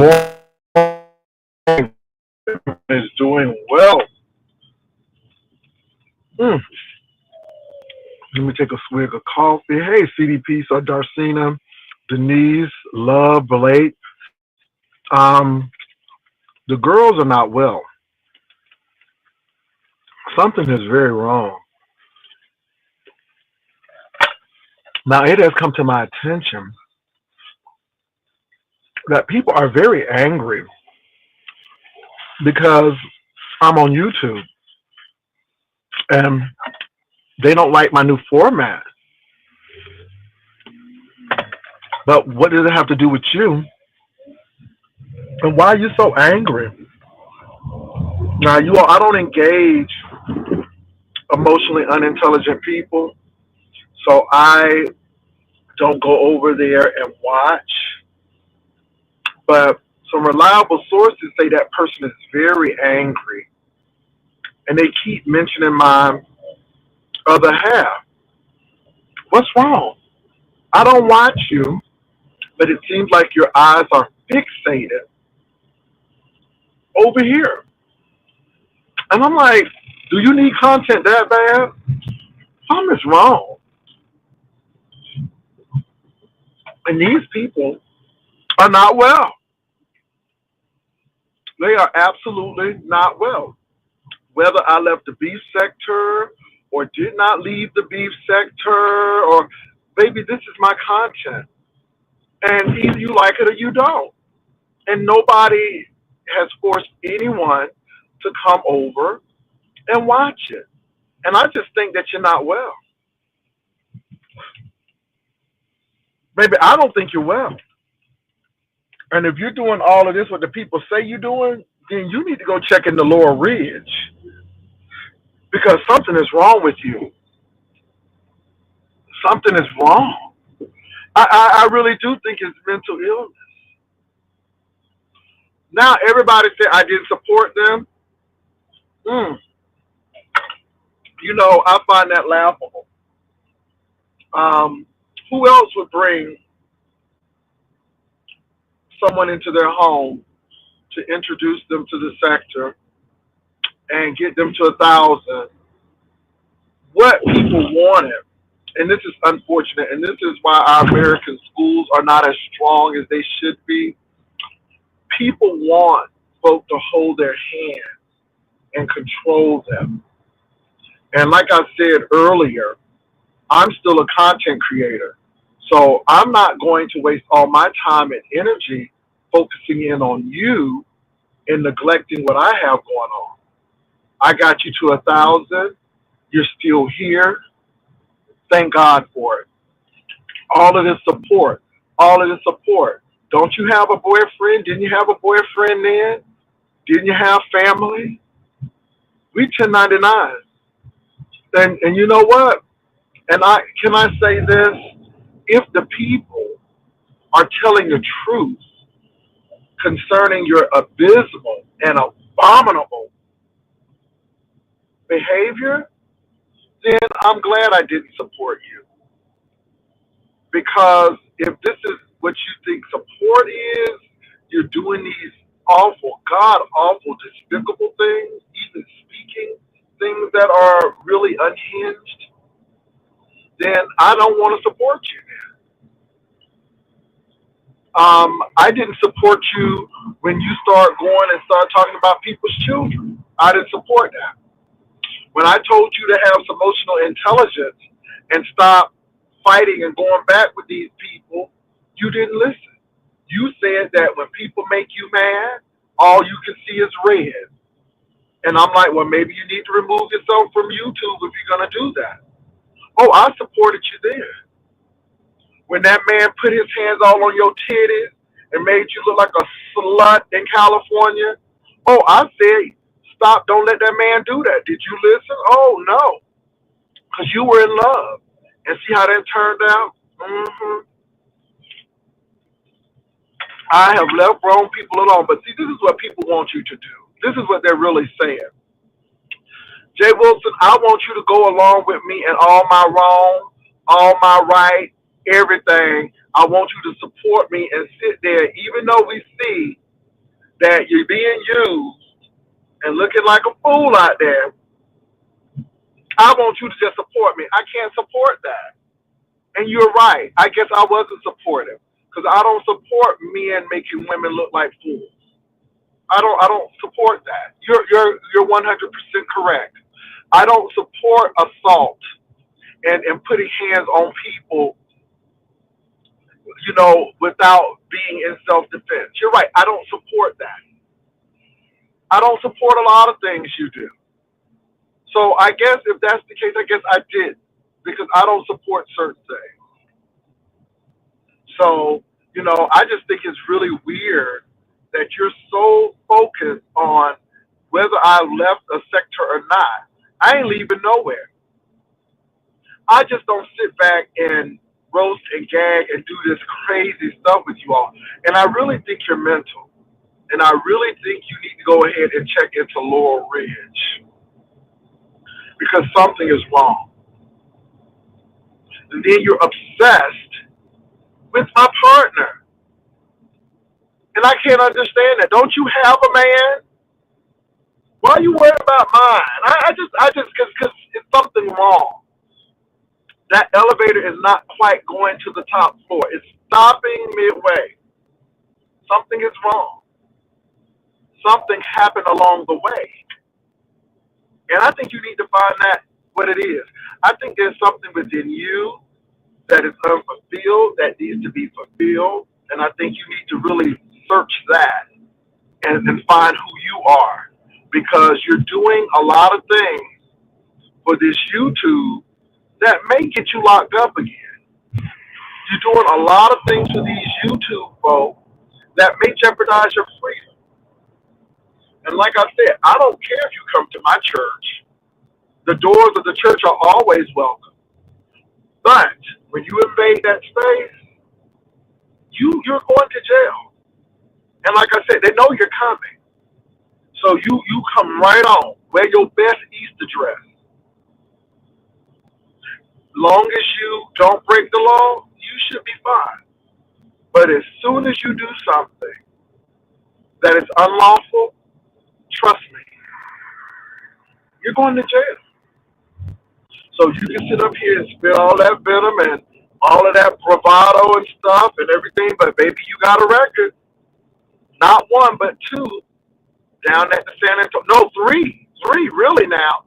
morning. Is doing well. Mm. Let me take a swig of coffee. Hey, CDP, so Darcina, Denise, Love, Blake. Um, the girls are not well. Something is very wrong. Now, it has come to my attention that people are very angry because I'm on YouTube and they don't like my new format. But what does it have to do with you? And why are you so angry? Now, you all, I don't engage emotionally unintelligent people, so I don't go over there and watch. But some reliable sources say that person is very angry, and they keep mentioning my other half. What's wrong? I don't watch you, but it seems like your eyes are fixated over here. And I'm like, do you need content that bad? Something's wrong. And these people are not well. They are absolutely not well. Whether I left the beef sector or did not leave the beef sector, or baby, this is my content. And either you like it or you don't. And nobody has forced anyone to come over and watch it. And I just think that you're not well. Baby, I don't think you're well. And if you're doing all of this, what the people say you're doing, then you need to go check in the lower ridge because something is wrong with you. Something is wrong. I really do think it's mental illness. Now everybody said I didn't support them. Mm, I find that laughable. Um, who else would bring someone into their home to introduce them to the sector and get them to 1,000? What people wanted, and this is unfortunate, and this is why our American schools are not as strong as they should be. People want folk to hold their hand and control them. And like I said earlier, I'm still a content creator. So I'm not going to waste all my time and energy focusing in on you and neglecting what I have going on. I got you to 1,000. You're still here. Thank God for it. All of this support. All of this support. Don't you have a boyfriend? Didn't you have a boyfriend then? Didn't you have family? We 1099. And you know what? And I say this? If the people are telling the truth concerning your abysmal and abominable behavior, then I'm glad I didn't support you. Because if this is what you think support is, you're doing these awful, God awful, despicable things, even speaking things that are really unhinged, then I don't want to support you. I didn't support you when you start going and start talking about people's children. I didn't support that. When I told you to have some emotional intelligence and stop fighting and going back with these people, you didn't listen. You said that when people make you mad, all you can see is red. And I'm like, well, maybe you need to remove yourself from YouTube if you're going to do that. Oh, I supported you then. When that man put his hands all on your titties and made you look like a slut in California, oh, I said, stop, don't let that man do that. Did you listen? Oh, no, because you were in love. And see how that turned out? I have left grown people alone. But see, this is what people want you to do. This is what they're really saying. Jay Wilson, I want you to go along with me in all my wrong, all my right, everything. I want you to support me and sit there, even though we see that you're being used and looking like a fool out there, I want you to just support me. I can't support that. And you're right. I guess I wasn't supportive because I don't support men making women look like fools. I don't support that. You're 100% correct. I don't support assault and putting hands on people, without being in self-defense. You're right. I don't support that. I don't support a lot of things you do. So I guess if that's the case, I guess I did because I don't support certain things. So, I just think it's really weird that you're so focused on whether I left a sector or not. I ain't leaving nowhere. I just don't sit back and roast and gag and do this crazy stuff with you all. And I really think you're mental. And I really think you need to go ahead and check into Laurel Ridge because something is wrong. And then you're obsessed with my partner. And I can't understand that. Don't you have a man? Why are you worried about mine? Because it's something wrong. That elevator is not quite going to the top floor. It's stopping midway. Something is wrong. Something happened along the way. And I think you need to find that what it is. I think there's something within you that is unfulfilled, that needs to be fulfilled. And I think you need to really search that and find who you are. Because you're doing a lot of things for this YouTube that may get you locked up again. You're doing a lot of things for these YouTube folks that may jeopardize your freedom. And like I said, I don't care if you come to my church. The doors of the church are always welcome. But when you invade that space, you're going to jail. And like I said, they know you're coming. So you come right on. Wear your best Easter dress. Long as you don't break the law, you should be fine. But as soon as you do something that is unlawful, trust me, you're going to jail. So you can sit up here and spit all that venom and all of that bravado and stuff and everything, but baby, you got a record. Not one, but two. Down at the San Antonio, no, three really now.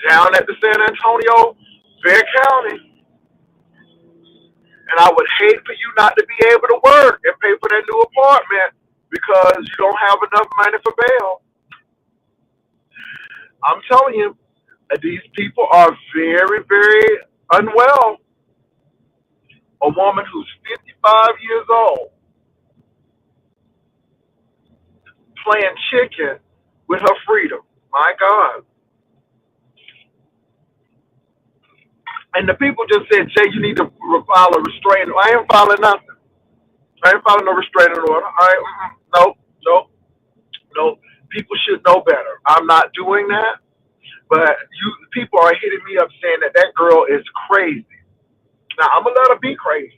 Down at the San Antonio Fair County. And I would hate for you not to be able to work and pay for that new apartment because you don't have enough money for bail. I'm telling you, these people are very, very unwell. A woman who's 55 years old playing chicken with her freedom. My God. And the people just said, Jay, you need to file a restraining order. I ain't filing nothing. I ain't filing no restraining order. No. People should know better. I'm not doing that. But people are hitting me up saying that girl is crazy. Now, I'm going to let her be crazy.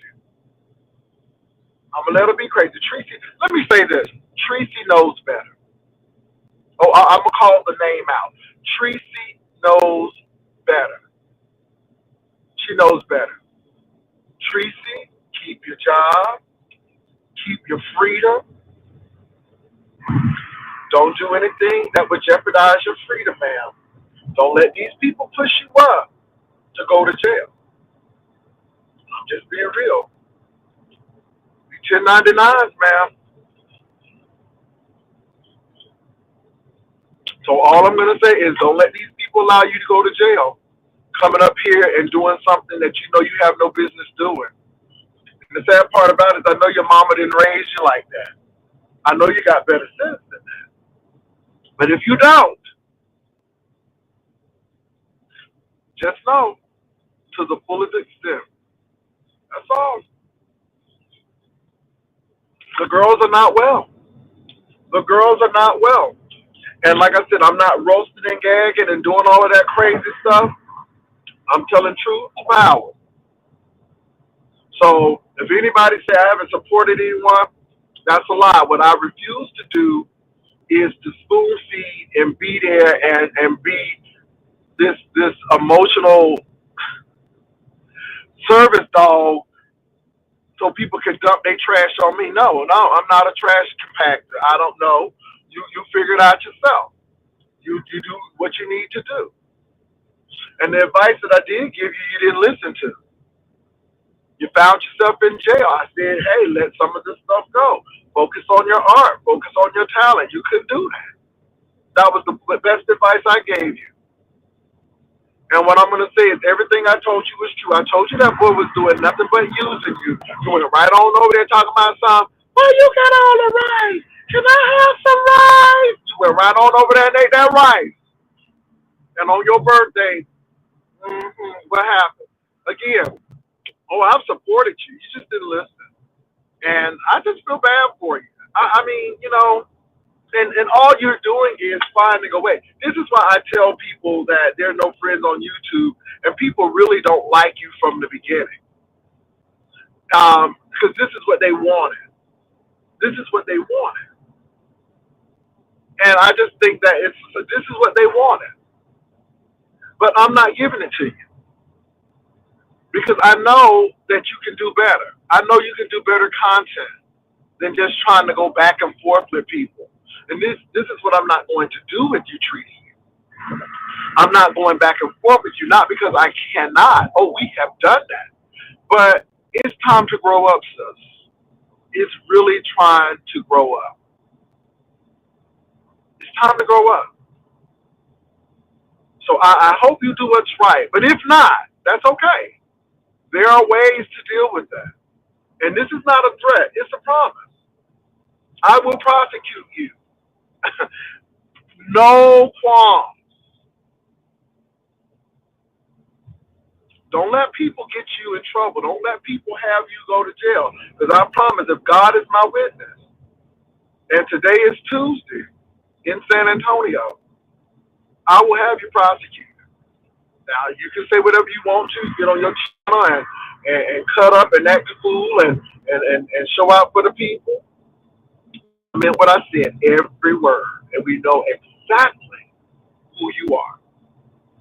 Tracy, let me say this. Tracy knows better. Oh, I'm going to call the name out. Tracy knows better. She knows better. Tracy, keep your job. Keep your freedom. Don't do anything that would jeopardize your freedom, ma'am. Don't let these people push you up to go to jail. I'm just being real. 1099s, ma'am. So all I'm going to say is don't let these people allow you to go to jail coming up here and doing something that you know you have no business doing. And the sad part about it is I know your mama didn't raise you like that. I know you got better sense than that. But if you don't, just know to the fullest extent. That's all. The girls are not well. The girls are not well. And like I said, I'm not roasting and gagging and doing all of that crazy stuff. I'm telling truth to power. So if anybody say I haven't supported anyone, that's a lie. What I refuse to do is to spoon feed and be there and be this emotional service dog so people can dump their trash on me. No, no, I'm not a trash compactor. I don't know. You figure it out yourself. You do what you need to do. And the advice that I did give you, you didn't listen to. You found yourself in jail. I said, hey, let some of this stuff go. Focus on your art. Focus on your talent. You couldn't do that. That was the best advice I gave you. And what I'm going to say is everything I told you was true. I told you that boy was doing nothing but using you. You went right on over there talking about some, well, you got all the rice. Can I have some rice? You went right on over there and ate that rice. And on your birthday, what happened? Again, oh, I've supported you. You just didn't listen. And I just feel bad for you. I mean, and all you're doing is finding a way. This is why I tell people that there are no friends on YouTube, and people really don't like you from the beginning, because this is what they wanted. This is what they wanted, and I just think that this is what they wanted. But I'm not giving it to you because I know that you can do better. I know you can do better content than just trying to go back and forth with people. And this is what I'm not going to do with you, Tracy. I'm not going back and forth with you, not because I cannot. Oh, we have done that. But it's time to grow up, sis. It's really trying to grow up. It's time to grow up. So I hope you do what's right. But if not, that's okay. There are ways to deal with that. And this is not a threat. It's a promise. I will prosecute you. No qualms. Don't let people get you in trouble. Don't let people have you go to jail. Because I promise, if God is my witness, and today is Tuesday in San Antonio, I will have you prosecuted. Now, you can say whatever you want to. Get on your channel and cut up and act a fool and show out for the people. I meant what I said, every word. And we know exactly who you are.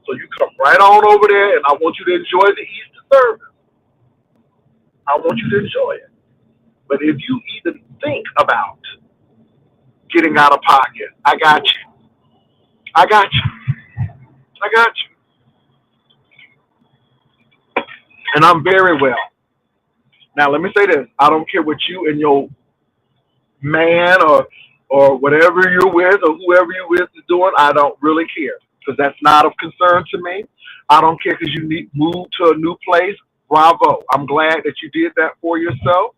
So you come right on over there, and I want you to enjoy the Easter service. I want you to enjoy it. But if you even think about getting out of pocket, I got you. I got you. I got you. And I'm very well. Now let me say this. I don't care what you and your man or whatever you're with or whoever you're with is doing. I don't really care. Because that's not of concern to me. I don't care because you need move to a new place. Bravo. I'm glad that you did that for yourself.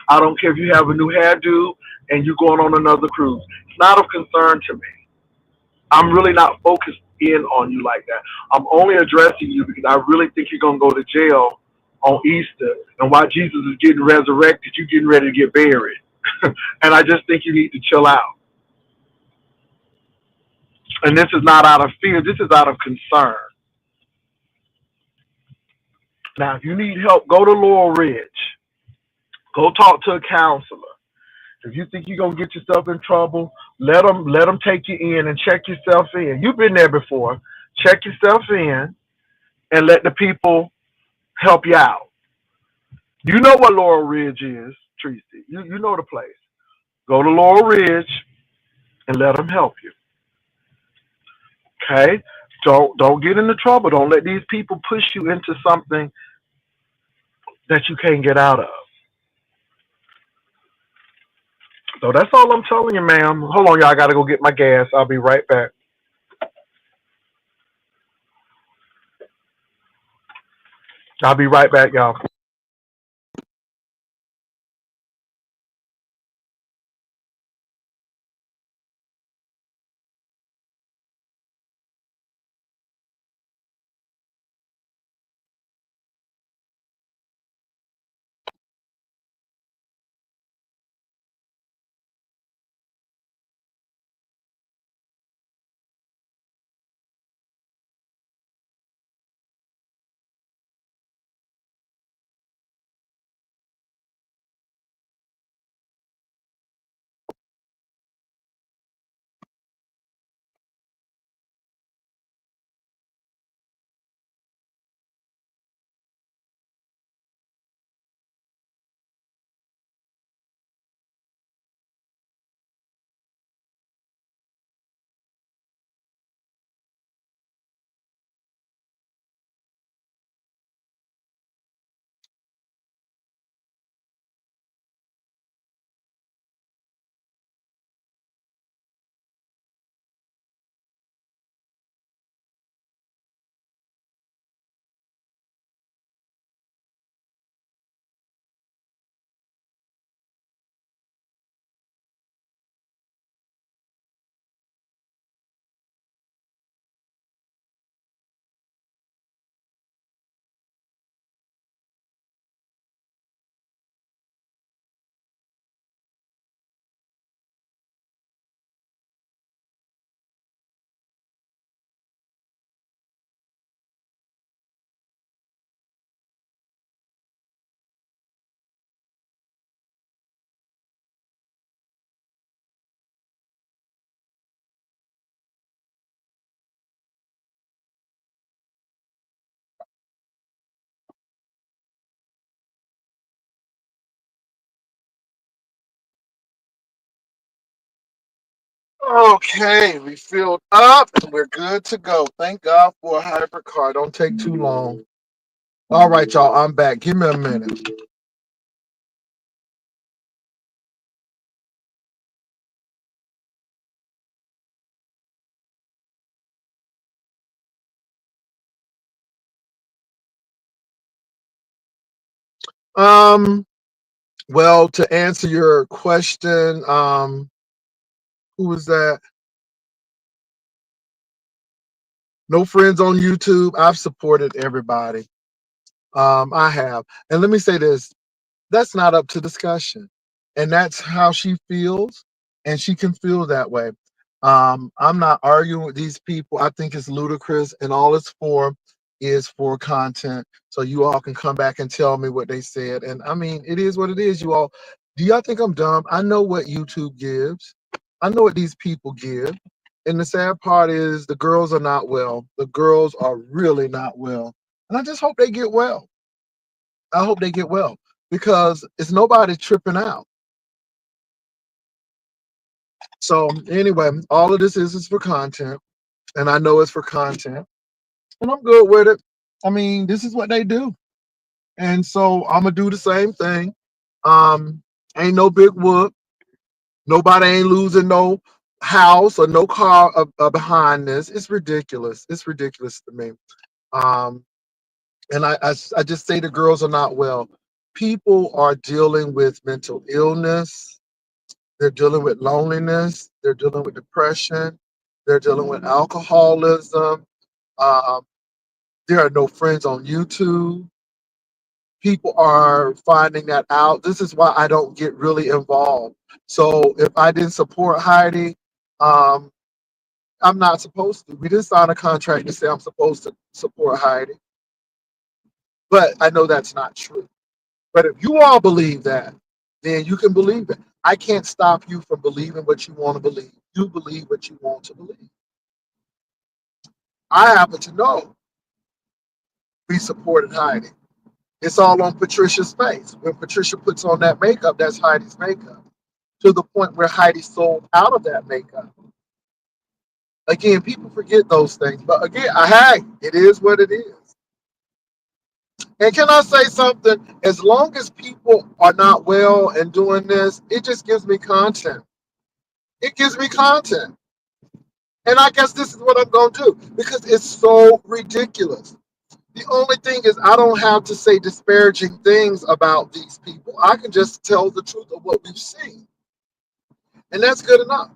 I don't care if you have a new hairdo and you're going on another cruise. It's not of concern to me. I'm really not focused in on you like that. I'm only addressing you because I really think you're going to go to jail on Easter. And while Jesus is getting resurrected, you're getting ready to get buried. And I just think you need to chill out. And this is not out of fear. This is out of concern. Now, if you need help, go to Laurel Ridge. Go talk to a counselor. If you think you're going to get yourself in trouble, let them take you in and check yourself in. You've been there before. Check yourself in and let the people help you out. You know what Laurel Ridge is, Tracy. You know the place. Go to Laurel Ridge and let them help you. Okay? Don't get into trouble. Don't let these people push you into something that you can't get out of. So that's all I'm telling you, ma'am. Hold on, y'all. I got to go get my gas. I'll be right back. I'll be right back, y'all. Okay, we filled up and we're good to go. Thank God for a hypercar. Don't take too long. All right, y'all. I'm back. Give me a minute. Um, well, to answer your question, who was that? No friends on YouTube. I've supported everybody. I have. And let me say this, that's not up to discussion. And that's how she feels, and she can feel that way. I'm not arguing with these people. I think it's ludicrous, and all it's for is for content. So you all can come back and tell me what they said. And I mean, it is what it is, you all. Do y'all think I'm dumb? I know what YouTube gives. I know what these people give. And the sad part is the girls are not well. The girls are really not well. And I just hope they get well. I hope they get well because it's nobody tripping out. So anyway, all of this is for content, and I know it's for content, and I'm good with it. I mean, this is what they do, and so I'm gonna do the same thing. Um, Ain't no big whoop. Nobody ain't losing no house or no car behind this. It's ridiculous. It's ridiculous to me. Um, and I just say the girls are not well. People are dealing with mental illness. They're dealing with loneliness. They're dealing with depression. They're dealing with alcoholism. Um, there are no friends on YouTube. People are finding that out. This is why I don't get really involved. So if I didn't support Heidi, um, I'm not supposed to. We didn't sign a contract to say I'm supposed to support Heidi, but I know that's not true. But if you all believe that, then you can believe it. I can't stop you from believing what you want to believe. You believe what you want to believe. I happen to know we supported Heidi. It's all on Patricia's face. When Patricia puts on that makeup, that's Heidi's makeup. To the point where Heidi sold out of that makeup. Again, people forget those things. But again, hey, it is what it is. And can I say something? As long as people are not well and doing this, it just gives me content. It gives me content. And I guess this is what I'm going to do because it's so ridiculous. The only thing is, I don't have to say disparaging things about these people. I can just tell the truth of what we've seen. And that's good enough.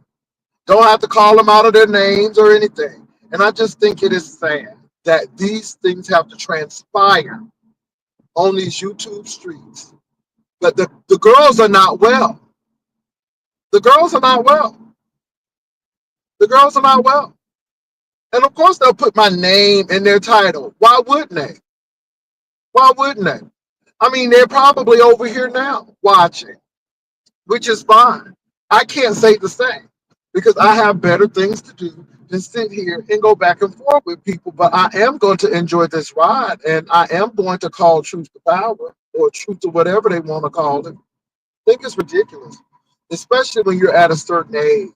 Don't have to call them out of their names or anything. And I just think it is sad that these things have to transpire on these YouTube streets. But the girls are not well. The girls are not well. The girls are not well. And of course, they'll put my name in their title. Why wouldn't they? Why wouldn't they? I mean, they're probably over here now watching, which is fine. I can't say the same because I have better things to do than sit here and go back and forth with people. But I am going to enjoy this ride, and I am going to call truth to power or truth to whatever they want to call it. I think it's ridiculous, especially when you're at a certain age.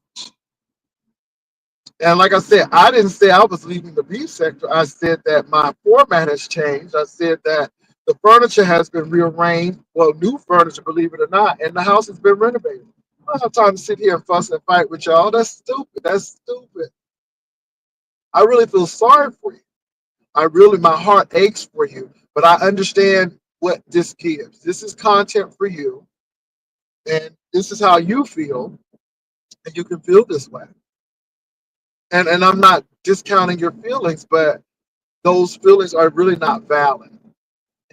And like I said, I didn't say I was leaving the beef sector. I said that my format has changed. I said that the furniture has been rearranged. Well, new furniture, believe it or not, and the house has been renovated. I don't have time to sit here and fuss and fight with y'all. That's stupid. That's stupid. I really feel sorry for you. My heart aches for you. But I understand what this gives. This is content for you, and this is how you feel, and you can feel this way. And I'm not discounting your feelings, but those feelings are really not valid.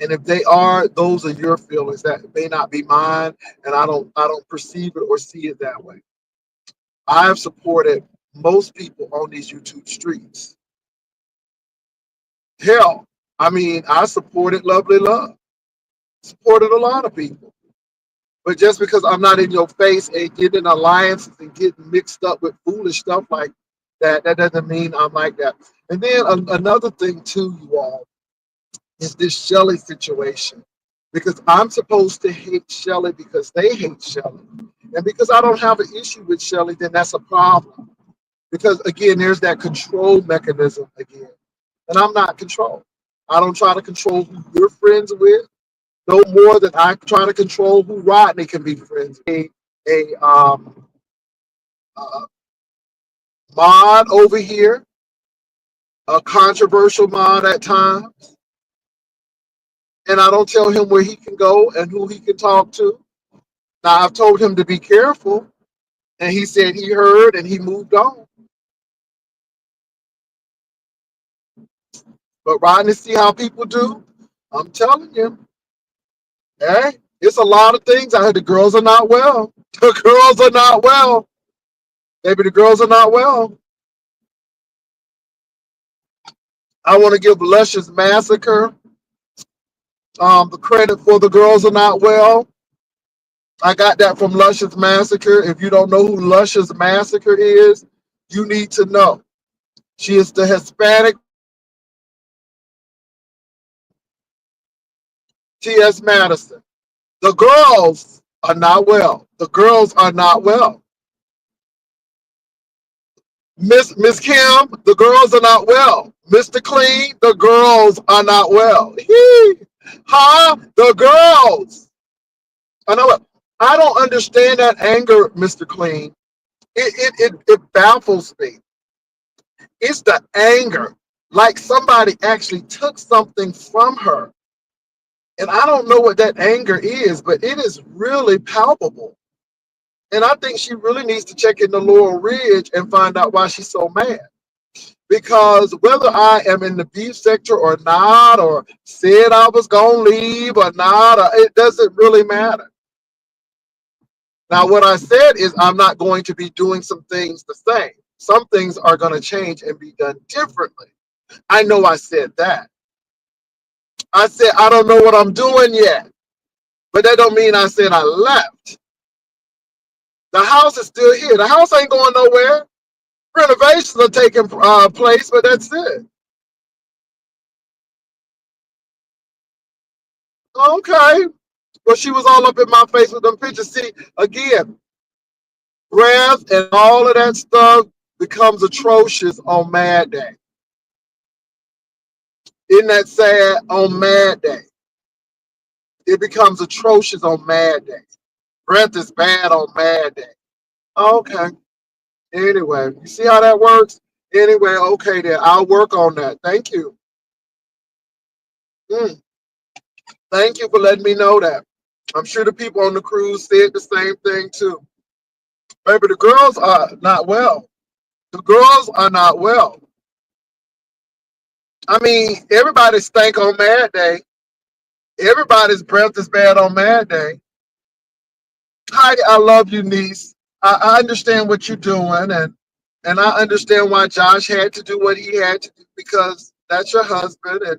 And if they are, those are your feelings. That may not be mine, and I don't perceive it or see it that way. I have supported most people on these YouTube streets. Hell, I mean, I supported Lovely Love, supported a lot of people. But just because I'm not in your face and getting alliances and getting mixed up with foolish stuff like that, that doesn't mean I'm like that. And then another thing too, you all, is this Shelly situation. Because I'm supposed to hate Shelly because they hate Shelly. And because I don't have an issue with Shelly, then that's a problem. Because again, there's that control mechanism again. And I'm not controlled. I don't try to control who you're friends with, no more than I try to control who Rodney can be friends with. A uh, mod over here, a controversial mod at times, and I don't tell him where he can go and who he can talk to. Now I've told him to be careful, and he said he heard and he moved on. But Rodney, see how people do? I'm telling you, hey, it's a lot of things. I heard the girls are not well. The girls are not well. Maybe the girls are not well. I want to give Luscious Massacre the credit for the girls are not well. I got that from Luscious Massacre. If you don't know who Luscious Massacre is, you need to know. She is the Hispanic T.S. Madison. The girls are not well. The girls are not well. Miss Kim, the girls are not well. Mr. Clean, the girls are not well. Huh? The girls. I know it. I don't understand that anger, Mr. Clean. It baffles me. It's the anger. Like somebody actually took something from her. And I don't know what that anger is, but it is really palpable. And I think she really needs to check into Laurel Ridge and find out why she's so mad. Because whether I am in the beef sector or not, or said I was going to leave or not, it doesn't really matter. Now, what I said is I'm not going to be doing some things the same. Some things are going to change and be done differently. I know I said that. I said I don't know what I'm doing yet. But that don't mean I said I left. The house is still here. The house ain't going nowhere. Renovations are taking place, but that's it. Okay. Well, she was all up in my face with them pictures. See, again, breath and all of that stuff becomes atrocious on Mad Day. Isn't that sad? On Mad Day. It becomes atrocious on Mad Day. Breath is bad on Mad Day. Okay. Anyway, you see how that works? Anyway, okay then. I'll work on that. Thank you. Mm, thank you for letting me know that. I'm sure the people on the cruise said the same thing too. Baby, the girls are not well. The girls are not well. I mean, everybody stank on Mad Day. Everybody's breath is bad on Mad Day. Heidi, I love you, niece. I understand what you're doing, and I understand why Josh had to do what he had to do because that's your husband, and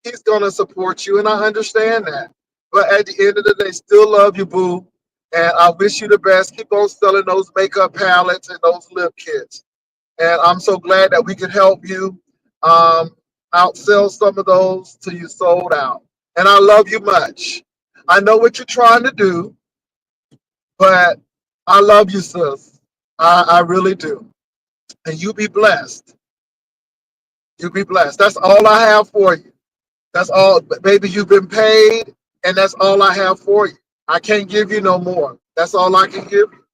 he's gonna support you, and I understand that. But at the end of the day, still love you, boo, and I wish you the best. Keep on selling those makeup palettes and those lip kits, and I'm so glad that we could help you outsell some of those till you sold out. And I love you much. I know what you're trying to do, but I love you, sis. I really do. And you be blessed. You be blessed. That's all I have for you. That's all. Baby, you've been paid, and that's all I have for you. I can't give you no more. That's all I can give you.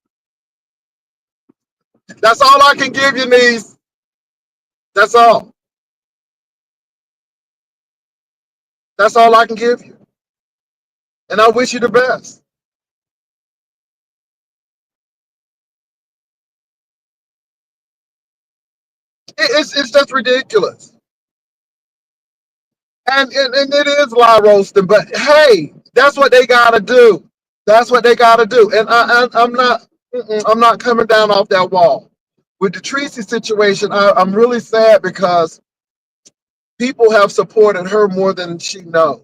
That's all I can give you, niece. That's all. That's all I can give you. And I wish you the best. It's just ridiculous. And it is lie roasting, but hey, that's what they gotta do. That's what they gotta do. And I'm not coming down off that wall. With the Tracy situation, I'm really sad because people have supported her more than she knows.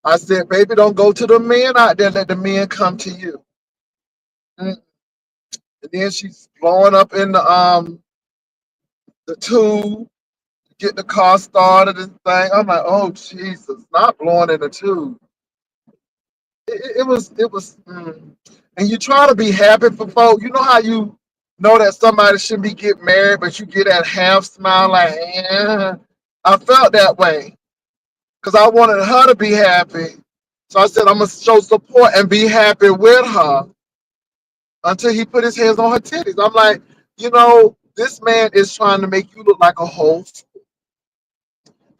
I said, baby, don't go to the men out there. Let the men come to you. And then she's blowing up in the tube, get the car started and thing. I'm like, oh Jesus, not blowing in the tube. It was. and you try to be happy for folk. You know how you know that somebody shouldn't be getting married, but you get that half smile like, I felt that way because I wanted her to be happy. So I said, I'm going to show support and be happy with her until he put his hands on her titties. I'm like, this man is trying to make you look like a hoe.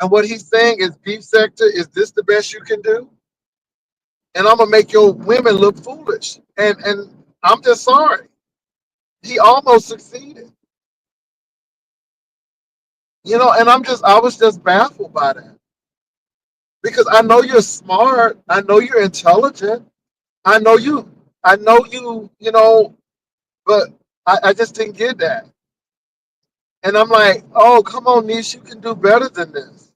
And what he's saying is, beef sector, is this the best you can do? And I'm gonna make your women look foolish. And I'm just sorry. He almost succeeded. And I was just baffled by that. Because I know you're smart, I know you're intelligent, I know you, but I just didn't get that. And I'm like, oh, come on, Niche, you can do better than this.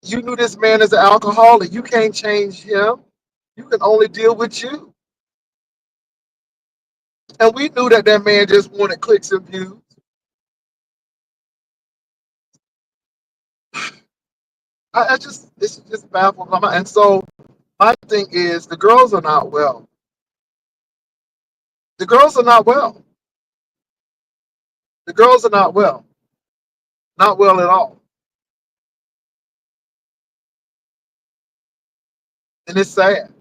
You knew this man is an alcoholic. You can't change him. You can only deal with you. And we knew that man just wanted clicks and views. It's just baffled my mind. And so my thing is, the girls are not well. The girls are not well. The girls are not well. Not well at all. And it's sad.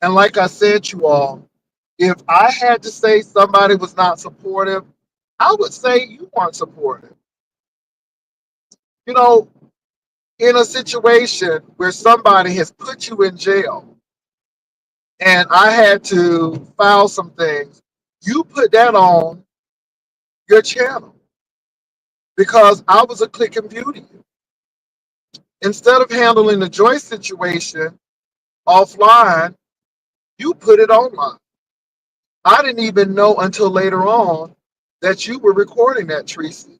And like I said, you all, if I had to say somebody was not supportive, I would say you weren't supportive. You know, in a situation where somebody has put you in jail and I had to file some things, you put that on your channel because I was a click and view to you. Instead of handling the Joyce situation offline, you put it online. I didn't even know until later on that you were recording that, Tracy.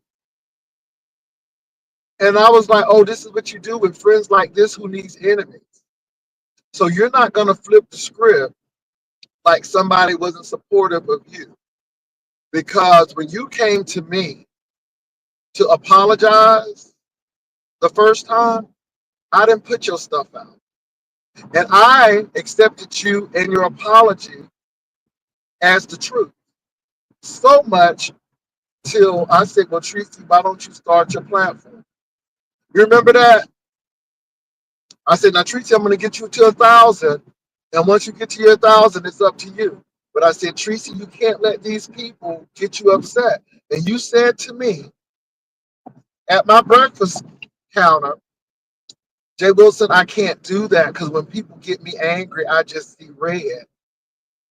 And I was like, oh, this is what you do with friends like this who needs enemies. So you're not going to flip the script like somebody wasn't supportive of you. Because when you came to me to apologize the first time, I didn't put your stuff out. And I accepted you and your apology as the truth. So much till I said, well, Tracy, why don't you start your platform? You remember that? I said, now, Tracy, I'm going to get you to 1,000. And once you get to your 1,000, it's up to you. But I said, Tracy, you can't let these people get you upset. And you said to me at my breakfast counter, Jay Wilson, I can't do that because when people get me angry, I just see red.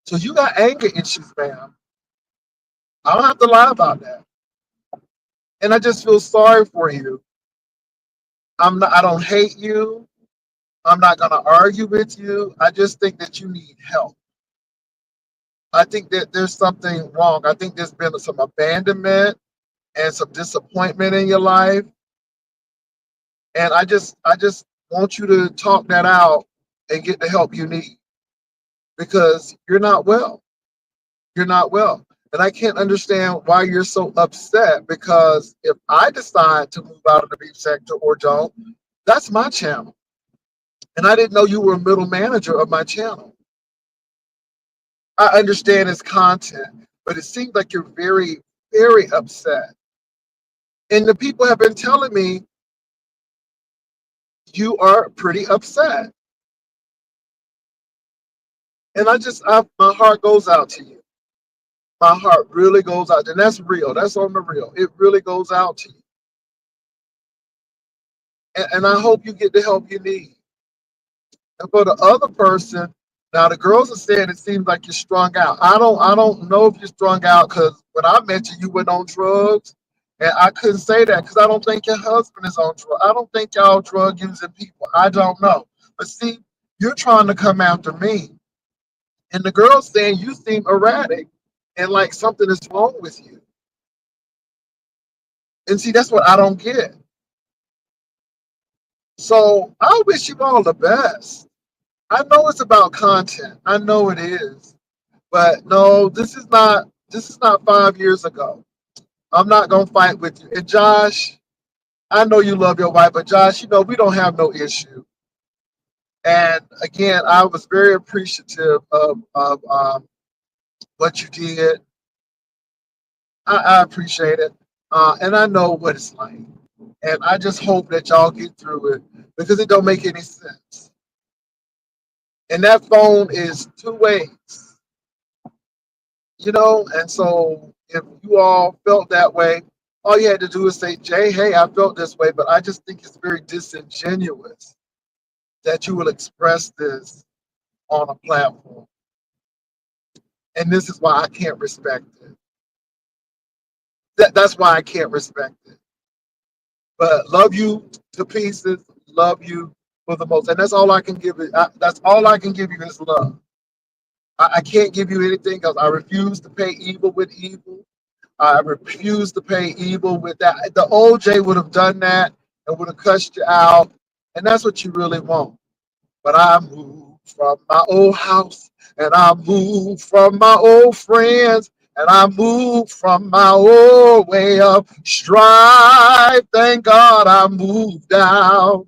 So you got anger issues, ma'am. I don't have to lie about that. And I just feel sorry for you. I don't hate you. I'm not gonna argue with you. I just think that you need help. I think that there's something wrong. I think there's been some abandonment and some disappointment in your life. And I just want you to talk that out and get the help you need because you're not well. You're not well. And I can't understand why you're so upset because if I decide to move out of the beef sector or don't, that's my channel. And I didn't know you were a middle manager of my channel. I understand it's content, but it seems like you're very, very upset. And the people have been telling me you are pretty upset. And my heart goes out to you. My heart really goes out. And that's real. That's on the real. It really goes out to you. And I hope you get the help you need. And for the other person, now the girls are saying it seems like you're strung out. I don't know if you're strung out because when I met you, you went on drugs. And I couldn't say that because I don't think your husband is on drugs. I don't think y'all drug using people. I don't know. But see, you're trying to come after me. And the girl's saying you seem erratic and like something is wrong with you. And see, that's what I don't get. So I wish you all the best. I know it's about content. I know it is. But no, this is not 5 years ago. I'm not gonna fight with you. And Josh, I know you love your wife, but Josh, we don't have no issue. And again, I was very appreciative of what you did. I appreciate it. And I know what it's like. And I just hope that y'all get through it because it don't make any sense. And that phone is two ways, you know? And so if you all felt that way, all you had to do is say, Jay, hey, I felt this way, but I just think it's very disingenuous that you will express this on a platform. And this is why I can't respect it. That's why I can't respect it. But love you to pieces, love you for the most. And that's all I can give it. That's all I can give you is love. I can't give you anything else. I refuse to pay evil with evil. I refuse to pay evil with that. The OJ would have done that and would have cussed you out. And that's what you really want. But I moved from my old house and I moved from my old friends and I moved from my old way of strife. Thank God I moved down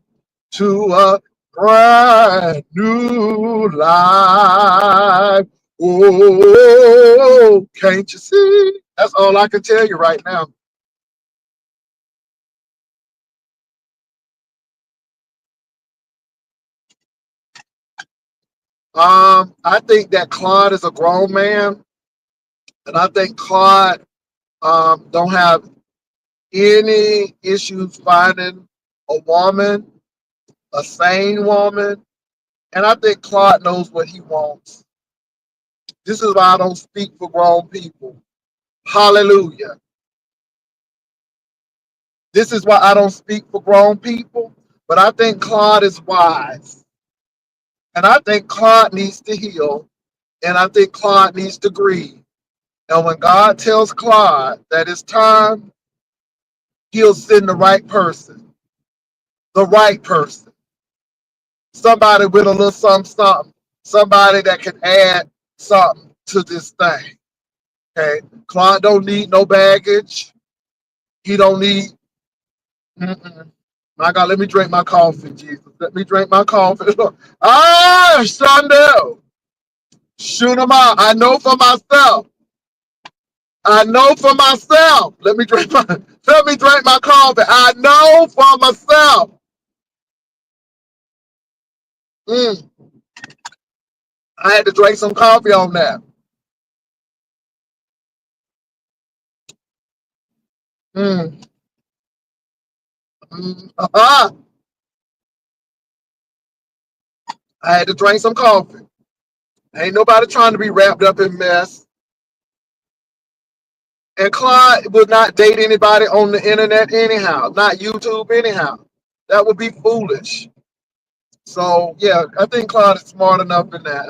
to a brand new life. Oh, can't you see? That's all I can tell you right now. I think that Claude is a grown man, and I think Claude don't have any issues finding a woman, a sane woman, and I think Claude knows what he wants. This is why I don't speak for grown people. Hallelujah. This is why I don't speak for grown people, but I think Claude is wise. And I think Claude needs to heal, and I think Claude needs to grieve. And when God tells Claude that it's time, he'll send the right person. The right person. Somebody with a little something. Somebody that can add something to this thing. Okay? Claude don't need no baggage. He don't need. Mm-mm. My God, let me drink my coffee, Jesus. Let me drink my coffee. Ah, Shonda. Shoot him out. I know for myself. I know for myself. Let me drink my coffee. I know for myself. Mm, I had to drink some coffee on that. Mm, uh-huh. I had to drink some coffee. Ain't nobody trying to be wrapped up in mess. And Clyde would not date anybody on the internet anyhow, not YouTube anyhow. That would be foolish. So yeah, I think Clyde is smart enough in that.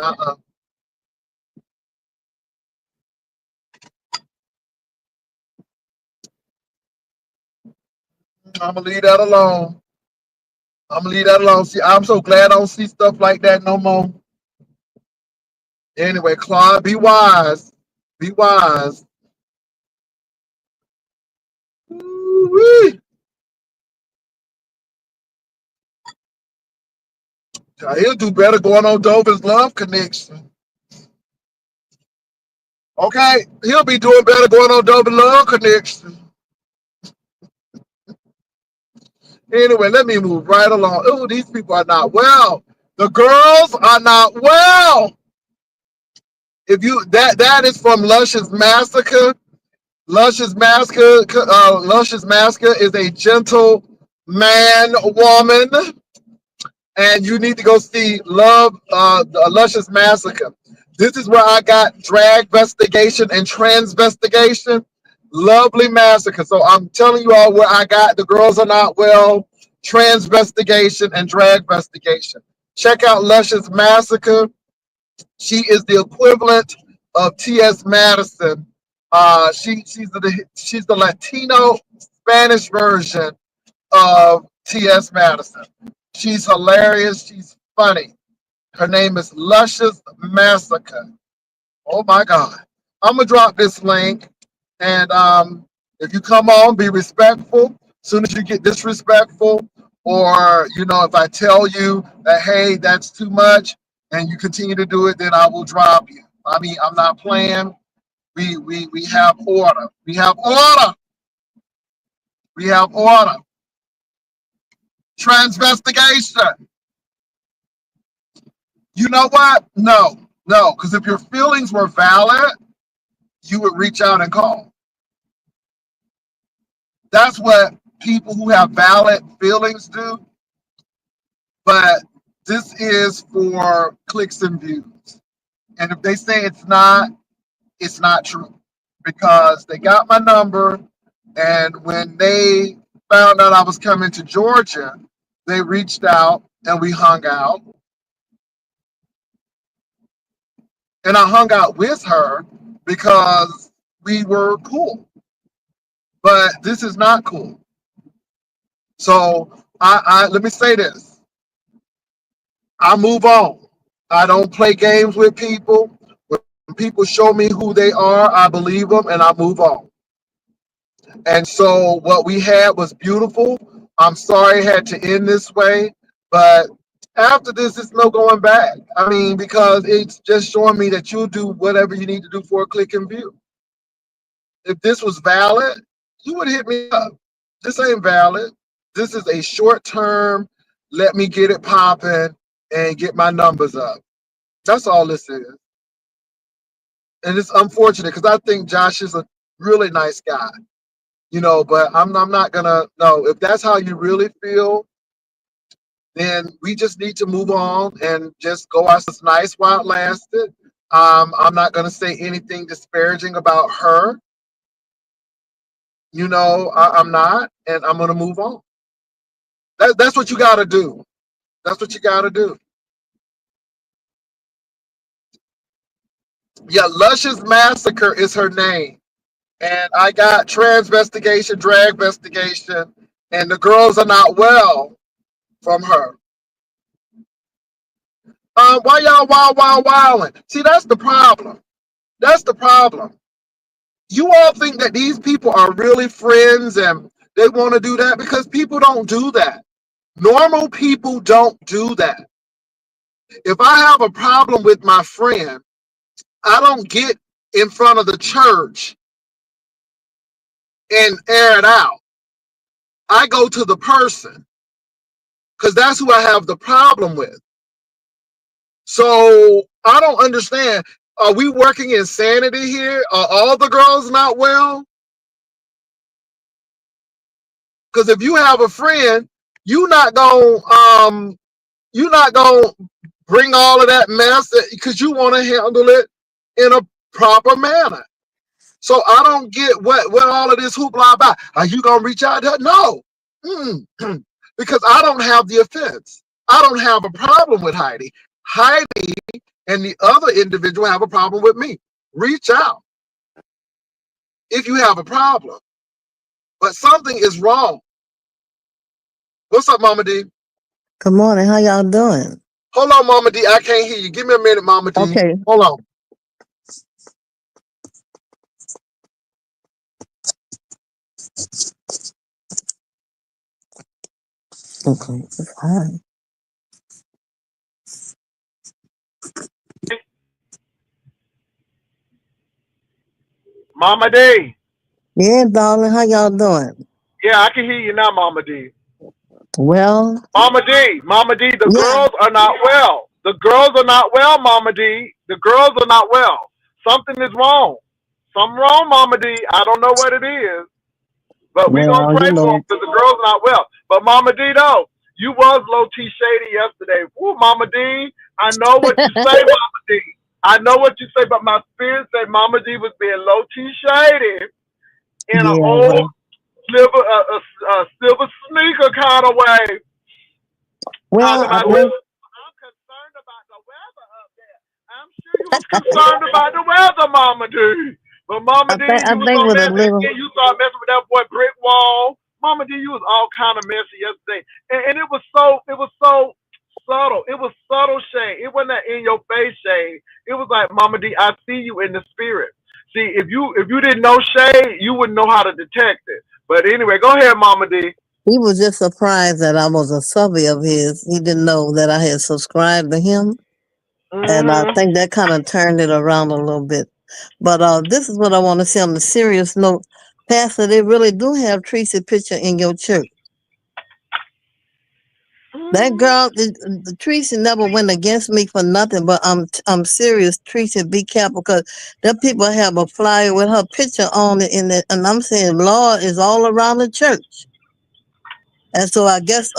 I'm gonna leave that alone. I'm gonna leave that alone. See, I'm so glad I don't see stuff like that no more. Anyway, Claude, be wise. Be wise. Ooh-wee. He'll do better going on Dover's Love Connection. Okay, he'll be doing better going on Dover's Love Connection. Anyway, let me move right along. Oh, these people are not well. The girls are not well. If you that is from Luscious Massacre. Luscious Massacre is a gentle man, woman, and you need to go see Luscious Massacre. This is where I got drag investigation and transvestigation. Lovely massacre. So I'm telling you all where I got the girls are not well, transvestigation and drag investigation. Check out Luscious Massacre. She is the equivalent of T.S. Madison. She's the Latino Spanish version of T.S. Madison. She's hilarious. She's funny. Her name is Luscious Massacre. Oh my God. I'm gonna drop this link, and if you come on, be respectful. As soon as you get disrespectful or if I tell you that, hey, that's too much, and you continue to do it, then I will drop you. I mean, I'm not playing. We have order. We have order. We have order. Transvestigation. You know what? No, because if your feelings were valid, you would reach out and call. That's what people who have valid feelings do. But this is for clicks and views. And if they say it's not true. Because they got my number, and when they found out I was coming to Georgia, they reached out and we hung out. And I hung out with her because we were cool. But this is not cool. So I let me say this. I move on. I don't play games with people. When people show me who they are, I believe them and I move on. And so what we had was beautiful. I'm sorry it had to end this way, but after this, it's no going back. I mean, because it's just showing me that you'll do whatever you need to do for a click and view. If this was valid, you would hit me up. This ain't valid. This is a short term, let me get it popping and get my numbers up. That's all this is. And it's unfortunate because I think Josh is a really nice guy, but I'm not gonna no. If that's how you really feel, then we just need to move on and just go out. It's nice while it lasted. I'm not gonna say anything disparaging about her. I'm not, and I'm gonna move on. That's what you gotta do. That's what you gotta do. Yeah, Luscious Massacre is her name. And I got transvestigation, drag investigation, and the girls are not well from her. Why y'all wilding? See, that's the problem. That's the problem. You all think that these people are really friends and they want to do that because people don't do that. Normal people don't do that. If I have a problem with my friend, I don't get in front of the church and air it out. I go to the person because that's who I have the problem with. So I don't understand. Are we working insanity here? Are all the girls not well? Because if you have a friend, you're not gonna bring all of that mess because you want to handle it in a proper manner. So I don't get what all of this hoopla about. Are you gonna reach out to her? No, because I don't have the offense. I don't have a problem with Heidi. Heidi and the other individual have a problem with me. Reach out if you have a problem. But something is wrong. What's up, Mama D? Good morning. How y'all doing? Hold on, Mama D. I can't hear you. Give me a minute, Mama D. Okay. Hold on. Okay. It's hard. Mama D. Yeah, darling. How y'all doing? Yeah, I can hear you now, Mama D. Well, Mama D, the yeah. girls are not well. The girls are not well, Mama D. The girls are not well. Something is wrong. Something wrong, Mama D. I don't know what it is, but we gonna Well, pray for them because the girls are not well. But Mama D, though, you was low T shady yesterday. Woo, Mama D, I know what you say, Mama D. I know what you say, but my spirit said Mama D was being low T shady in an Yeah. old silver sneaker kind of way. Well, Talking I about, think I'm concerned about the weather up there. I'm sure you was concerned about the weather, Mama D. But Mama D, I you was think so with a messy. little. And you started messing with that boy Brick Wall. Mama D, you was all kind of messy yesterday. And it was so subtle. It was subtle shade. It wasn't that in your face shade. It was like, Mama D, I see you in the spirit. See, if you didn't know shade, you wouldn't know how to detect it. But anyway, go ahead, Mama D. He was just surprised that I was a subby of his. He didn't know that I had subscribed to him. And I Mm-hmm. think that kind of turned it around a little bit. But this is what I want to say on the serious note. Pastor, they really do have Tracy picture in your church. That Mm-hmm. girl, the Tracy never went against me for nothing, but I'm serious. Tracy, be careful because the people have a flyer with her picture on it in it, and I'm saying, Lord is all around the church. And so I guess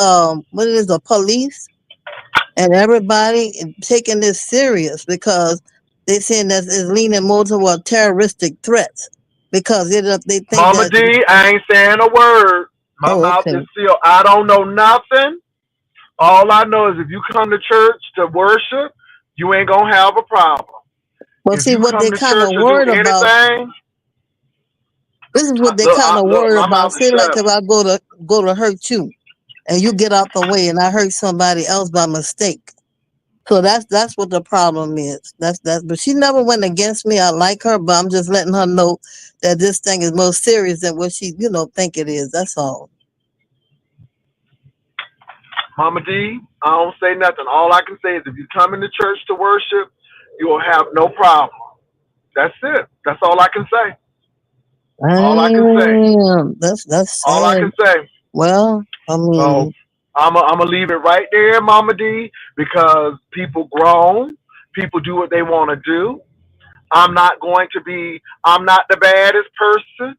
what it is, the police and everybody taking this serious because they saying that it's leaning more toward terroristic threats because they think Mama that. D, I ain't saying a word. My Oh, mouth okay. is sealed. I don't know nothing. All I know is if you come to church to worship, you ain't gonna have a problem. Well, If see you what come they to kind church of to do worried about. anything, This is what they look, kind of look, worried my about. mouth is Say like shut. if I go to hurt you, and you get out the way, and I hurt somebody else by mistake. So that's what the problem is. That's that. But she never went against me. I like her, but I'm just letting her know that this thing is more serious than what she think it is. That's all. Mama D, I don't say nothing. All I can say is if you come into church to worship, you will have no problem. That's it. That's all I can say. All I can say. Damn, that's All I sad. can say. Well, I So mean, I'm gonna leave it right there, Mama D, because people grown, people do what they want to do. I'm not going to be. I'm not the baddest person.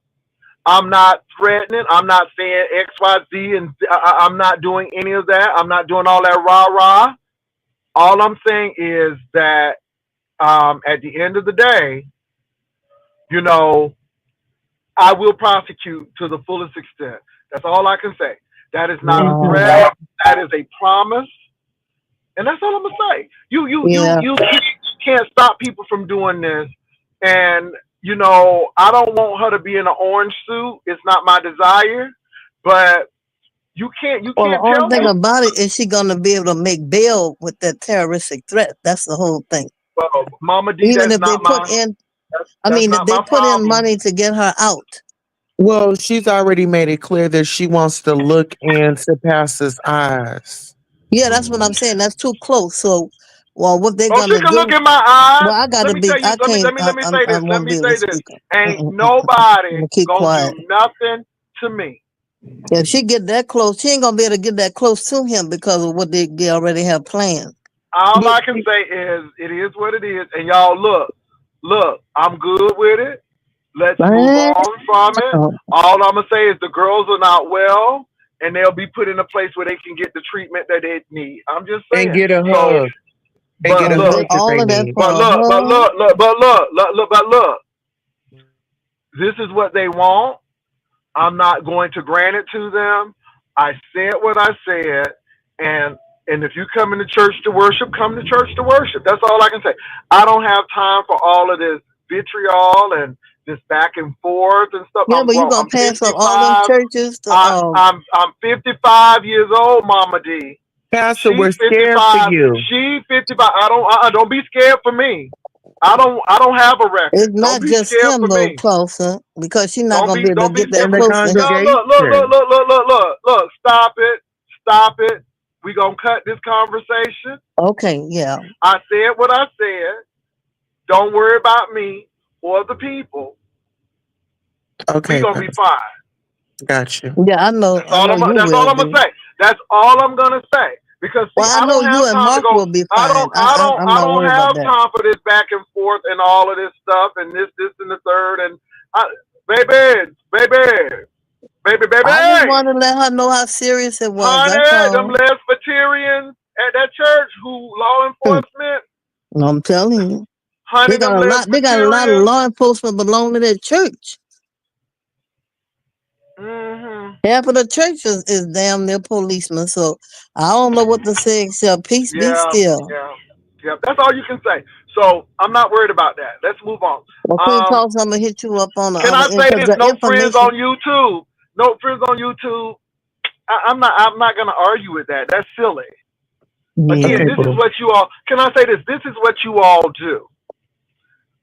I'm not threatening. I'm not saying X, Y, Z, and I'm not doing any of that. I'm not doing all that rah rah. All I'm saying is that at the end of the day, you know, I will prosecute to the fullest extent. That's all I can say. That is not a wow, threat. That is a promise. And that's all I'm gonna say. yeah. You can't stop people from doing this. And I don't want her to be in an orange suit. It's not my desire. But you Well, the can't only tell thing me. about it is she gonna be able to make bail with that terroristic threat. That's the whole thing. Well, Mama D, Even that's if they not put my in, that's, I that's mean, if not they my put in problem. money to get her out. Well, she's already made it clear that she wants to look into Pastor's eyes. Yeah, that's what I'm saying. That's too close. So, well, what they Oh, she gonna can look do? in my eyes. Well, I gotta Let me be. tell you. I can't. Let me say I this. Let won't me be able to say this. speak. Ain't I'm nobody gonna keep gonna quiet. do nothing to me. If she get that close, she ain't gonna be able to get that close to him because of what they already have planned. All But I can say is it is what it is. And y'all look. I'm good with it. Let's move Man, on from it. All I'm gonna say is the girls are not well, and they'll be put in a place where they can get the treatment that they need. I'm just and saying. get a So, hug. And get but a look, hug that all they of that need. for a hug. but look. This is what they want. I'm not going to grant it to them. I said what I said, and if you come into church to worship, come to church to worship. That's all I can say. I don't have time for all of this vitriol and this back and forth and stuff. Yeah, I'm but you grown. gonna I'm pass up all them 55. churches to I'm 55 years old, Mama D. Pastor, She's we're scared for 55. you. She's 55. Don't be scared for me. I don't have a record. it's Don't not be just scared him for though, me. closer because she's not gonna be able to Don't be get that scared In for the me. close to him. No, congregation. look. Stop it. We gonna cut this conversation. Okay, yeah. I said what I said. Don't worry about me or the people. We Okay, gonna be Pastor. fine. Got you. Yeah, I know you That's all will I'm gonna be. say. That's all I'm gonna say. Because see, Well, I I know don't you have and time to Mark go. will be fine. I'm I not don't worried about have that. time for this back and forth and all of this stuff and this and the third and I, baby, I just baby. want to let her know how serious it was. That's Honey, them all. Lesbiterians at that church who law Hmm. enforcement, I'm telling you, honey, them they got a lot of Lesbiterians. law enforcement belong to that church. Hmm. Half of the church is damn near policemen. So I don't know what to say except peace be Yeah, still. yeah, yeah. That's all you can say. So I'm not worried about that. Let's move on. Okay, Um, cause I'm gonna hit you up on the can other I end say because this? the No friends information. on YouTube. No friends on YouTube. I'm not. I'm not gonna argue with that. That's silly. Yeah. Again, Okay, this is boo. what you all. Can I say this? This is what you all do.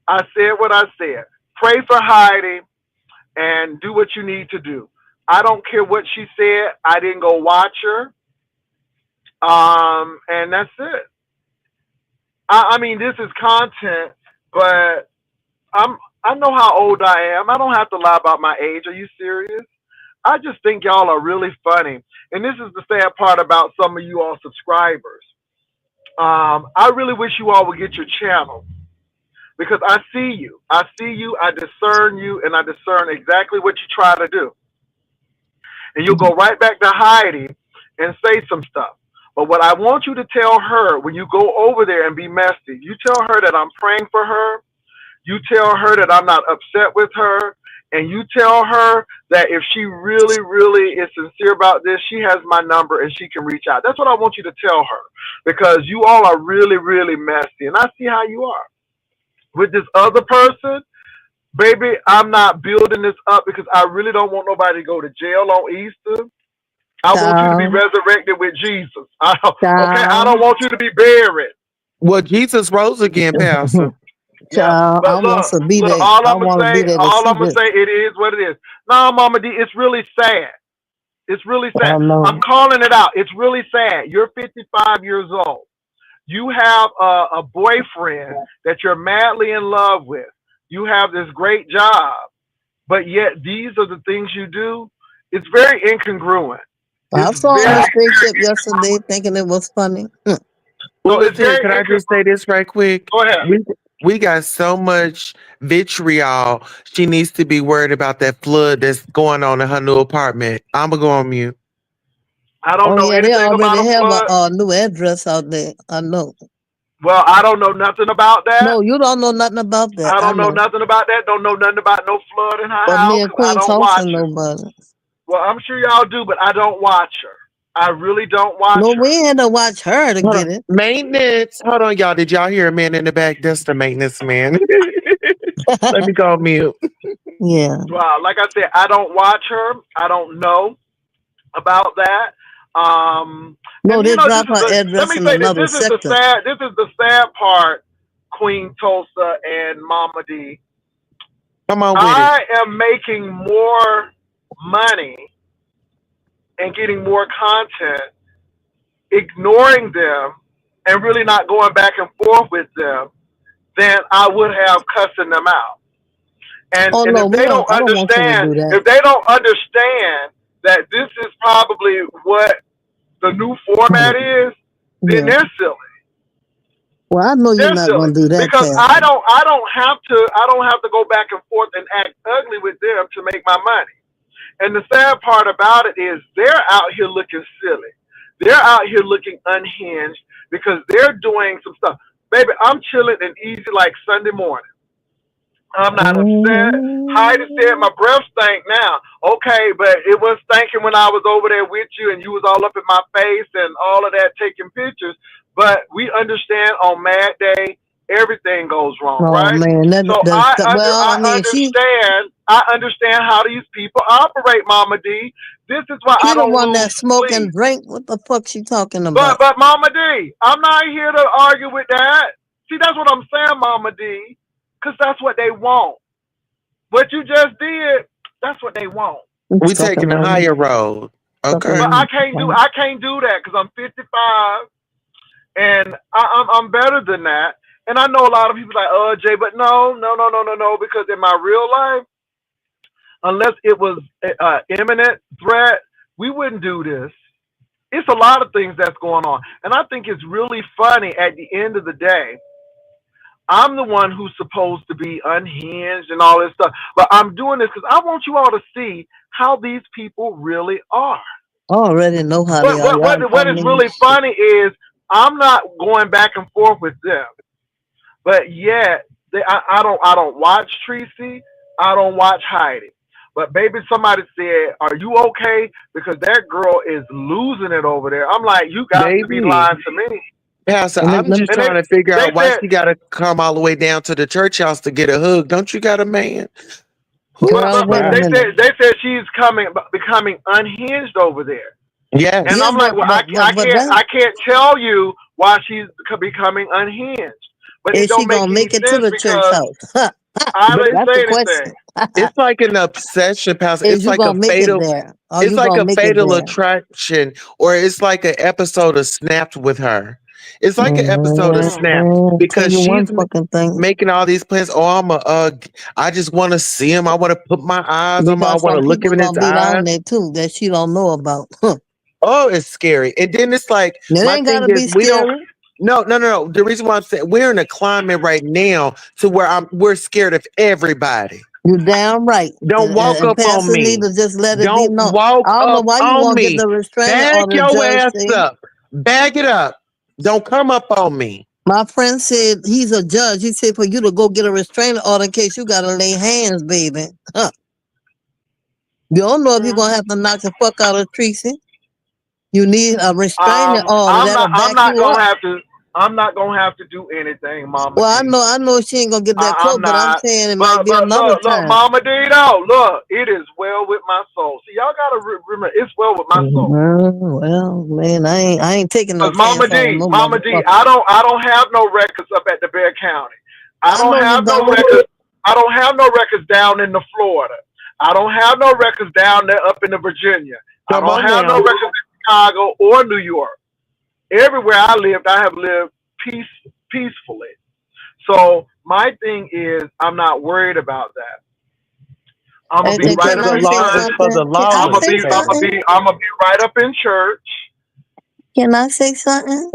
I said what I said. Pray for Heidi and do what you need to do. I don't care what she said. I didn't go watch her. And that's it. I mean, this is content, but I know how old I am. I don't have to lie about my age. Are you serious? I just think y'all are really funny. And this is the sad part about some of you all subscribers. I really wish you all would get your channel because I see you. I see you, I discern you, and I discern exactly what you try to do. And you'll go right back to Heidi and say some stuff. But what I want you to tell her when you go over there and be messy, you tell her that I'm praying for her. You tell her that I'm not upset with her. And you tell her that if she really, really is sincere about this, she has my number and she can reach out. That's what I want you to tell her because you all are really, really messy. And I see how you are. With this other person, baby, I'm not building this up because I really don't want nobody to go to jail on Easter. I want you to be Child, resurrected with Jesus. Okay, I don't child, want you to be buried. Well, Jesus rose again, Pastor. Yeah, child. but look, look. I want to be there to All see I'm gonna this. say, it is what it is. No, Mama D, it's really sad. It's really sad. Oh I'm no. calling it out. It's really sad. You're 55 years old. You have a boyfriend that you're madly in love with. You have this great job, but yet these are the things you do. It's very incongruent. I It's saw on the very, spaceship yesterday thinking it was funny. Well, so it's listen, very can I just say incongruent. this right quick? Go ahead. We got so much vitriol. She needs to be worried about that flood that's going on in her new apartment. I'm gonna go on mute. I don't Oh know yeah, they anything about already a have flood. a new address out there. I know. Well, I don't know nothing about that. No, you don't know nothing about that. I I don't know know. nothing about that. Don't know nothing about no flood in her But house me and because I Queen don't talk to watch her. nobody. Well, I'm sure y'all do, but I don't watch her. I really don't watch No, we her. ain't had to watch her to Hold on. get it. Maintenance. Hold on, y'all. Did y'all hear a man in the back? That's the maintenance man. Let me go on mute. Yeah. Well, like I said, I don't watch her. I don't know about that. No, And you they know, this drop is her the. Let address me in say this. another sector. This is the sad part, Queen Tulsa and Mama D. Come on with it. I am making more money and getting more content, ignoring them, and really not going back and forth with them than I would have cussing them out. Oh And no, we don't. I don't want you to do that. if they don't understand that this is probably what the new format is, then Yeah. they're silly. Well, I know you're They're not silly gonna do that, because Pastor. I don't have to go back and forth and act ugly with them to make my money. And the sad part about it is they're out here looking silly. They're out here looking unhinged because they're doing some stuff. Baby, I'm chilling and easy like Sunday morning. I'm not upset. Heidi said Mm-hmm. my breath stank now. Okay, but it was stinking when I was over there with you and you was all up in my face and all of that taking pictures. But we understand on Mad Day everything goes wrong, Oh right? man, So well, I mean, I understand how these people operate, Mama D. This is why she I the don't one lose that smoke and sleep. drink. What the fuck she talking But about? Mama D, I'm not here to argue with that. See, that's what I'm saying, Mama D, because that's what they want. What you just did, that's what they want. We Talking taking a about me. higher road. Talking Okay. But about me. I can't do that because I'm 55 and I'm better than that. And I know a lot of people like, oh Jay, but no, because in my real life, unless it was an imminent threat, we wouldn't do this. It's a lot of things that's going on, and I think it's really funny. At the end of the day, I'm the one who's supposed to be unhinged and all this stuff, but I'm doing this because I want you all to see how these people really are. I already know how they are. What is really funny is I'm not going back and forth with them, but yet I don't watch Tracy, I don't watch Heidi. But baby, somebody said, "Are you okay?" Because that girl is losing it over there. I'm like, you got to be Baby. lying to me. Pastor, And I'm just And trying to figure they out why said, she gotta come all the way down to the church house to get a hug. Don't you got a man? Whew, girl, wait a child. minute. they said she's becoming unhinged over there. And Yes. Yeah, I'm like, well, but that I can't tell you why she's becoming unhinged, but it is she don't make gonna any make it to sense the church because house? I But didn't That's say the anything. question. it's like an obsession, Pastor. Is you gonna make it there? Or It's you like gonna a make it fatal there? attraction, or it's like an episode of Snapped with her. It's like an episode of Mm. Snapped Tell because you she's one fucking thing. making all these plans. Oh, I just want to see him. I want to put my eyes You on him. I got want to some look him people in his gonna be eyes. down there too that she don't know about. Oh, it's scary. And then it's like, It my ain't thing gotta is, be we don't. scary. No, no, no, no. The reason why I'm saying we're in a climate right now to where we're scared of everybody. You damn right. Don't walk And up on Pastor need me. to just let it be Don't known. walk I don't know up why you on won't get me. the restraining Back order, your Judge ass said. up. Bag it up. Don't come up on me. My friend said he's a judge. He said for you to go get a restraining order in case you gotta lay hands, baby. Huh. You don't know if you're Mm. gonna have to knock the fuck out of Tracy. You need a restraining order I'm that'll not. I'm back not you gonna up. have to. I'm not gonna have to do anything, Mama Well, D. I know she ain't gonna get that I'm close, but I'm not. saying it might But be another look, time. Mama D, though, look, it is well with my soul. See, y'all gotta remember, it's well with my soul. Well, man, I ain't taking no Cause chance on no Mama D, motherfucker. I don't have no records up at the Bear County. I I don't know you have no don't. records. I don't have no records down in the Florida. I don't have no records down there up in the Virginia. I Come don't on have no now. records in Chicago or New York. Everywhere I lived, I have lived peacefully. So my thing is, I'm not worried about that. I'm gonna be And right Because can up the I in say law is church. for something? the Can I say lawless, baby. something? I'm gonna be right up in church. Can I say something?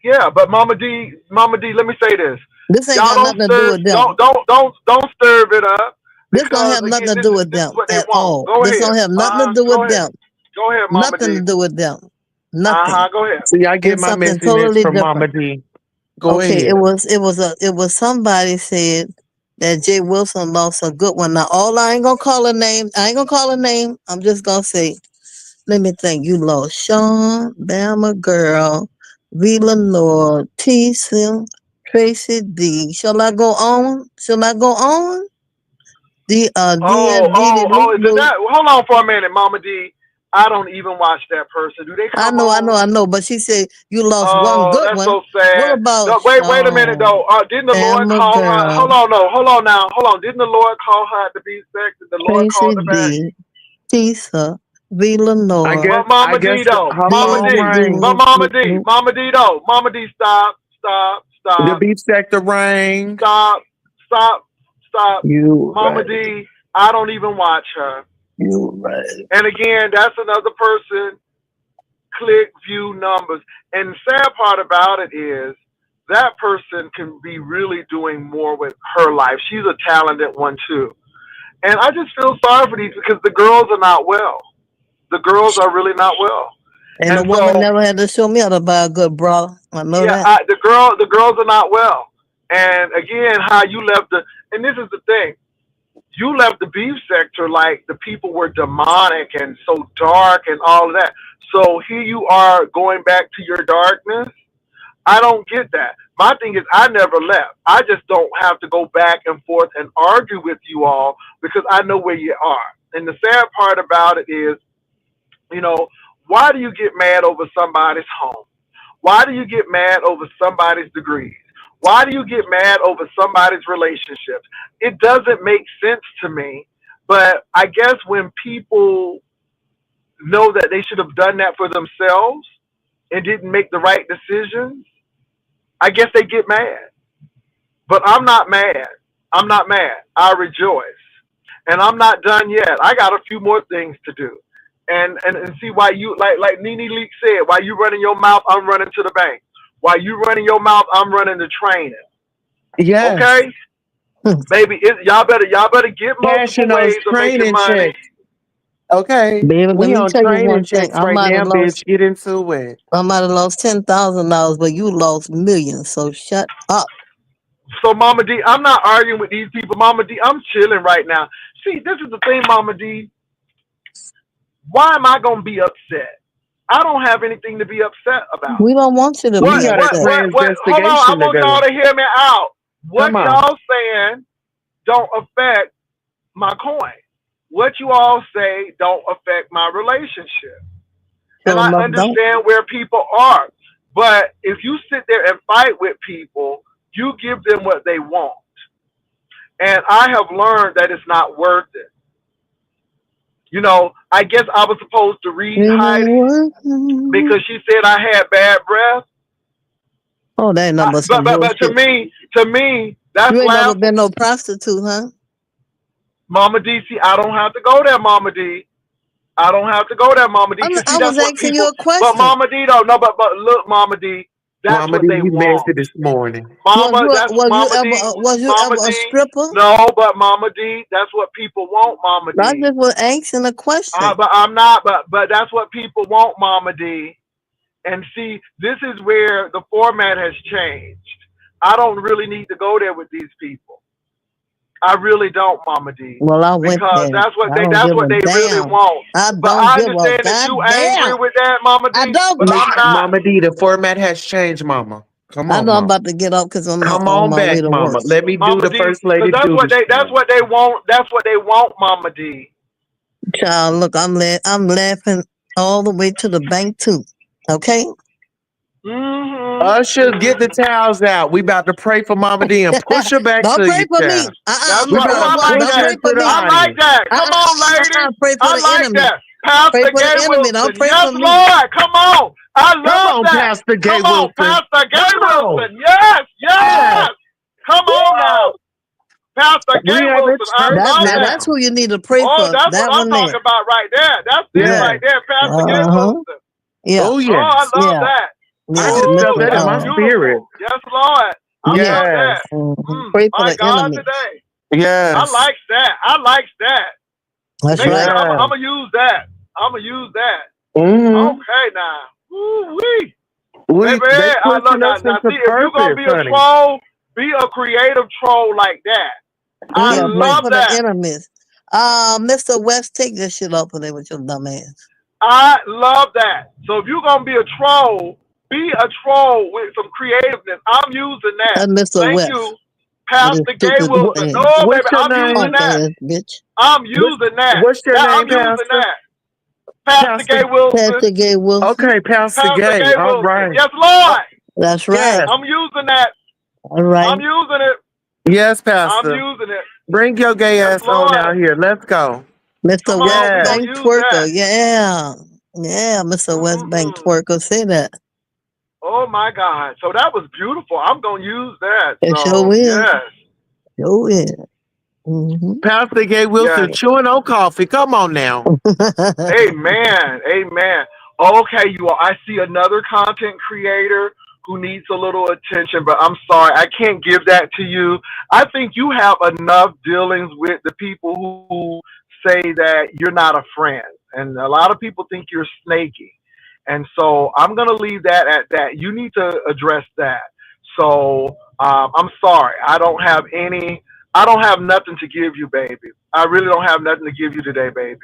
Yeah, but Mama D, let me say this. This ain't Y'all got nothing to do with them. don't stir it up This don't because have nothing again, to do with this is them what they at want. all. Go This ahead. don't have nothing to do Go with ahead. them. Go ahead, Mama Nothing D. to do with them. Nothing. Go ahead. See, I get It's my something messiness totally from Mama different. D. Go Okay, ahead. it was somebody said that Jay Wilson lost a good one. Now all I ain't gonna call her name. I ain't gonna call her name. I'm just gonna say, let me think. You lost Sean, Bama Girl, V Lenore, T Sim, Tracy D. Shall I go on? Shall I go on? Dear Didi Luke Is it Luke. that? Hold on for a minute, Mama D. I don't even watch that person. Do they come on? I know. But she said you lost one Oh, good that's one. so What sad. about No, wait a minute though. Sean, Didn't the Lord Bama call her? Girl, Hold on now. Hold on. Didn't the Lord call her to be sex? Did the Lord call Tracy her back? D, Tisa, V Lenore, But Mama I D guess though, her dear phone Didi rang. Mama D though, Mama D, The stop, beef sector rang. stop, stop, stop. You Mama right, D, I don't even watch her. you right. And again, that's another person. Click, view numbers, and the sad part about it is that person can be really doing more with her life. She's a talented one too, and I just feel sorry for these because the girls are not well. The girls are really not well, And the and woman so never had to show me how to buy a good bra. I know yeah, that. the girls are not well. And again, how you left and this is the thing, you left the beef sector like the people were demonic and so dark and all of that. So here you are going back to your darkness. I don't get that. My thing is, I never left. I just don't have to go back and forth and argue with you all because I know where you are. And the sad part about it is, you know, why do you get mad over somebody's home? Why do you get mad over somebody's degrees? Why do you get mad over somebody's relationships? It doesn't make sense to me. But I guess when people know that they should have done that for themselves and didn't make the right decisions, I guess they get mad. But I'm not mad. I'm not mad. I rejoice. And I'm not done yet. I got a few more things to do. And see why you like Nene Leak said, while you running your mouth, I'm running to the bank. While you running your mouth, I'm running the training. Yes. Okay? Baby, y'all better get Cashing multiple those ways of making training money. checks. Okay. Baby, let We me on tell you training one thing. checks right now, bitch. Get into it. I might have lost $10,000, but you lost millions. So shut up. So Mama D, I'm not arguing with these people. Mama D, I'm chilling right now. See, this is the thing, Mama D. Why am I gonna be upset? I don't have anything to be upset about. We don't want you to We be got a upset. Hold on, I transvestigation to want y'all do. to hear me out. What Come on. y'all saying don't affect my coin. What you all say don't affect my relationship. And Sure I enough, don't. understand where people are. But if you sit there and fight with people, you give them what they want. And I have learned that it's not worth it. I guess I was supposed to read It ain't Heidi's working. because she said I had bad breath. Oh, that ain't nothing but some But to bullshit. me, that's You ain't never laughable. been no prostitute, huh? Mama D, see, I don't have to go there, Mama D. I don't have to go there, Mama D. Cause see, I was that's what asking you people. a But question. Mama D don't know. But look, Mama D, that's Mama, what did they you want. messy this morning? Mama, that's Mama D. Was you Mama ever a D. stripper? No, but Mama D, that's what people want, Mama I D. just was asking a question. But I'm not. But that's what people want, Mama D. And see, this is where the format has changed. I don't really need to go there with these people. I really don't, Mama D, Well, I went because there. that's what I they don't that's give what a they really damn. want. I But don't I give a understand that you angry goddamn. with that, Mama I D. don't But give I'm a. not. Mama D, the format has changed, Mama. Come I on, know I'm Mama. about to get up because I'm Come on on my way back, to work. Mama. Let me do Mama the D, first lady because that's what duty show. they want. That's what they want, Mama D. Child, look, I'm laughing all the way to the bank too. Okay. Mhm. Usher, get the towels out. We about to pray for Mama D and push her back Don't to pray you, for me. child. That's I'm We gonna what. tell Oh, about you to I what. like push Don't her that. pray into for the me. I like audience. that. Come on, ladies. Pray for I the like enemy. that. Pastor Pray for the Gay enemy. Don't Wilson. pray Yes, for me. Lord. Come on. I Come love on, that. Pastor Gay Come on, Wilson. Pastor Gay Come on. Wilson. Yes, Yes. yes. Come on now. Woo! Pastor Gay We are the Wilson. I church love that. That's now. who you need to pray Oh, for. that's what That I'm one there. talking about right there. That's it Yeah. right Yes. there, Pastor Gay Uh huh. Wilson. Yeah. Oh, Oh, I yes. love Yeah. that. I Yeah. just felt Ooh, that in that's my spirit. beautiful. Yes, Lord. I love Yes. that. Pray for My the God, enemy. today. I Yes. like that. I like that. That's Make sure right. I'm Yes. gonna use that. I'm gonna use that. Mm-hmm. Okay, now. Ooh wee, baby. They I love pushing us that. Now, into see, if you're gonna purpose, be a honey. troll, be a creative troll like that. I Yeah. Pray Mm-hmm. love for the that. enemies. Mr. West, take this shit up there with your dumb ass. I love that. So if you're gonna be a troll, be a troll with some creativeness. I'm using that. That's Mr. Thank West you, with his Pastor Gay stupid Wilson. ass. No, baby, What's your I'm using Punk name? that. ass bitch. I'm What's, using that. what's your name, I'm using Pastor? that. Pastor Pastor. Gay Wilson. Pastor Gay Wilson. Okay, Pastor Pastor Gay. Gay All Wilson. right. Yes, Uh, Lord. That's right. yes. I'm using that. All right. I'm using it. Yes, I'm Pastor. using it. Bring your gay Yes, ass on Lord. out here. Let's go. Mr. Come West on, we Yes. gonna Bank use Twerker. that. Yeah. Yeah, Mr. West Bank Hmm. Twerker. Say that. Oh my God. So that was beautiful. I'm gonna use that. It sure So will. yes, Sure will. Mm-hmm. Pastor Gay yes. Wilson chewing on coffee. Come on now. Amen. Amen. Okay, you all. I see another content creator who needs a little attention, but I'm sorry, I can't give that to you. I think you have enough dealings with the people who say that you're not a friend, and a lot of people think you're snaky. And so I'm gonna leave that at that. You need to address that. So I'm sorry, I don't have any. I don't have nothing to give you, baby. I really don't have nothing to give you today, baby.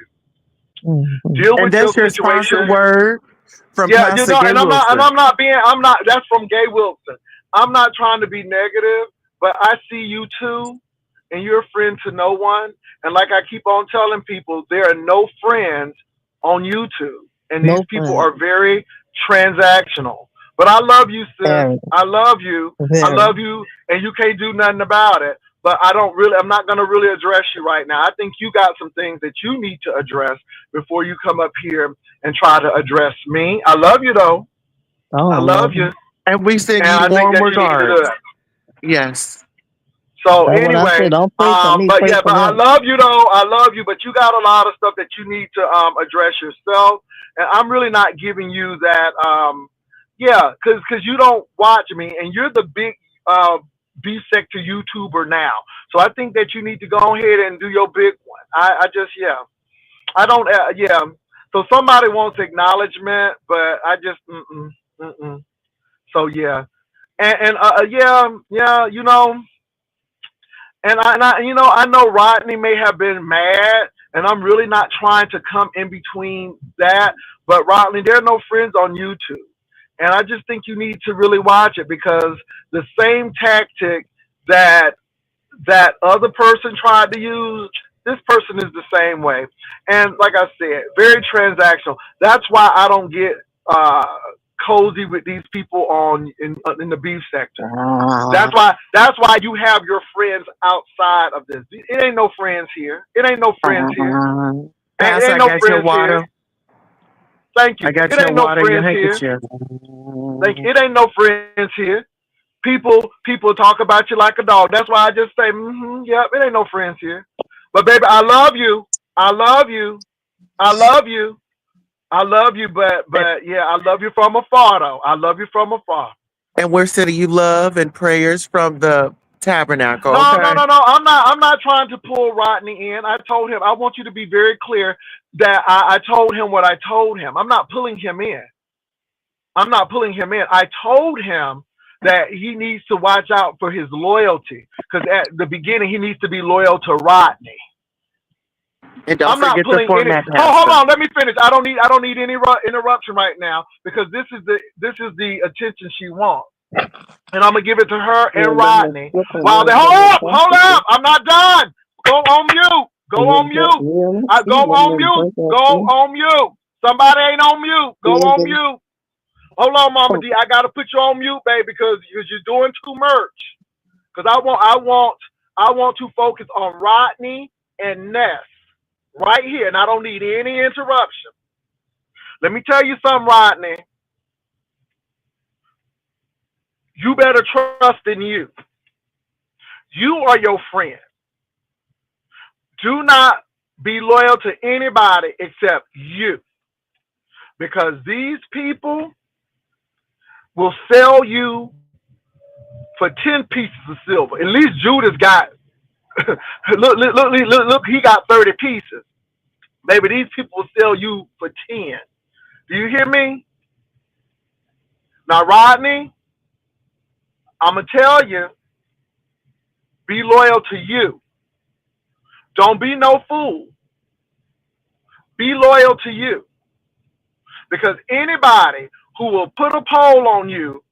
Mhm. Deal And with your that's your sponsored situation. word from Yeah, Pastor Gay and Wilson. I'm not being, I'm not. That's from Gay Wilson. I'm not trying to be negative, but I see you too, and you're a friend to no one. And like I keep on telling people, there are no friends on YouTube, and these No people friend. are very transactional. But I love you, sis. Very. I love you. I Very. love you, and you can't do nothing about it. But I don't really, I'm not going to really address you right now. I think you got some things that you need to address before you come up here and try to address me. I love you though. I I don't love love you, him. And we and send you I think warm that you need to do regards. that. Yes. So That's what I say. anyway, Don't pray for me. but Pray yeah, for but I them. love you though. I love you, but you got a lot of stuff that you need to address yourself, and I'm really not giving you that. Yeah, because you don't watch me, and you're the big B sector YouTuber now. So I think that you need to go ahead and do your big one. I just yeah, I don't yeah. So somebody wants acknowledgement, but I just mm. So yeah, and yeah, I know Rodney may have been mad, and I'm really not trying to come in between that. But Rodney, there are no friends on YouTube, and I just think you need to really watch it because the same tactic that that other person tried to use, this person is the same way. And like I said, very transactional. That's why I don't get uh, cozy with these people in the beef sector. That's why you have your friends outside of this. It ain't no friends here. It ain't no friends here. It Pastor, ain't I no got your friends here. water. Thank I you. got It your ain't no water, your friends here. handkerchief. Like it ain't no friends here. People talk about you like a dog. That's why I just say, yep, it ain't no friends here. But baby, I love you. I love you. I love you. I love you. But yeah, I love you from afar though. I love you from afar. And we're sending you love and prayers from the tabernacle, No, no, okay? no, no. I'm not trying to pull Rodney in. I told him I want you to be very clear that I told him what I told him. I'm not pulling him in. I'm not pulling him in. I told him that he needs to watch out for his loyalty because at the beginning he needs to be loyal to Rodney. And don't I'm not forget the pulling any. format, Hold Pastor. on. Let me finish. I don't need any interruption right now because this is the attention she wants, and I'm gonna give it to her and Rodney. While they hold up. I'm not done. Go on mute. Go on mute. I go on mute. Go on mute. Somebody ain't on mute. Go on mute. Hold on, Mama D. I gotta put you on mute, baby, because you're doing too much. Because I want to focus on Rodney and Ness right here, and I don't need any interruption. Let me tell you something, Rodney. You better trust in you. You are your friend. Do not be loyal to anybody except you, because these people will sell you for 10 pieces of silver. At least Judas got look, he got 30 pieces. Maybe these people will sell you for 10. Do you hear me? Now, Rodney, I'm going to tell you, be loyal to you. Don't be no fool. Be loyal to you. Because anybody who will put a poll on you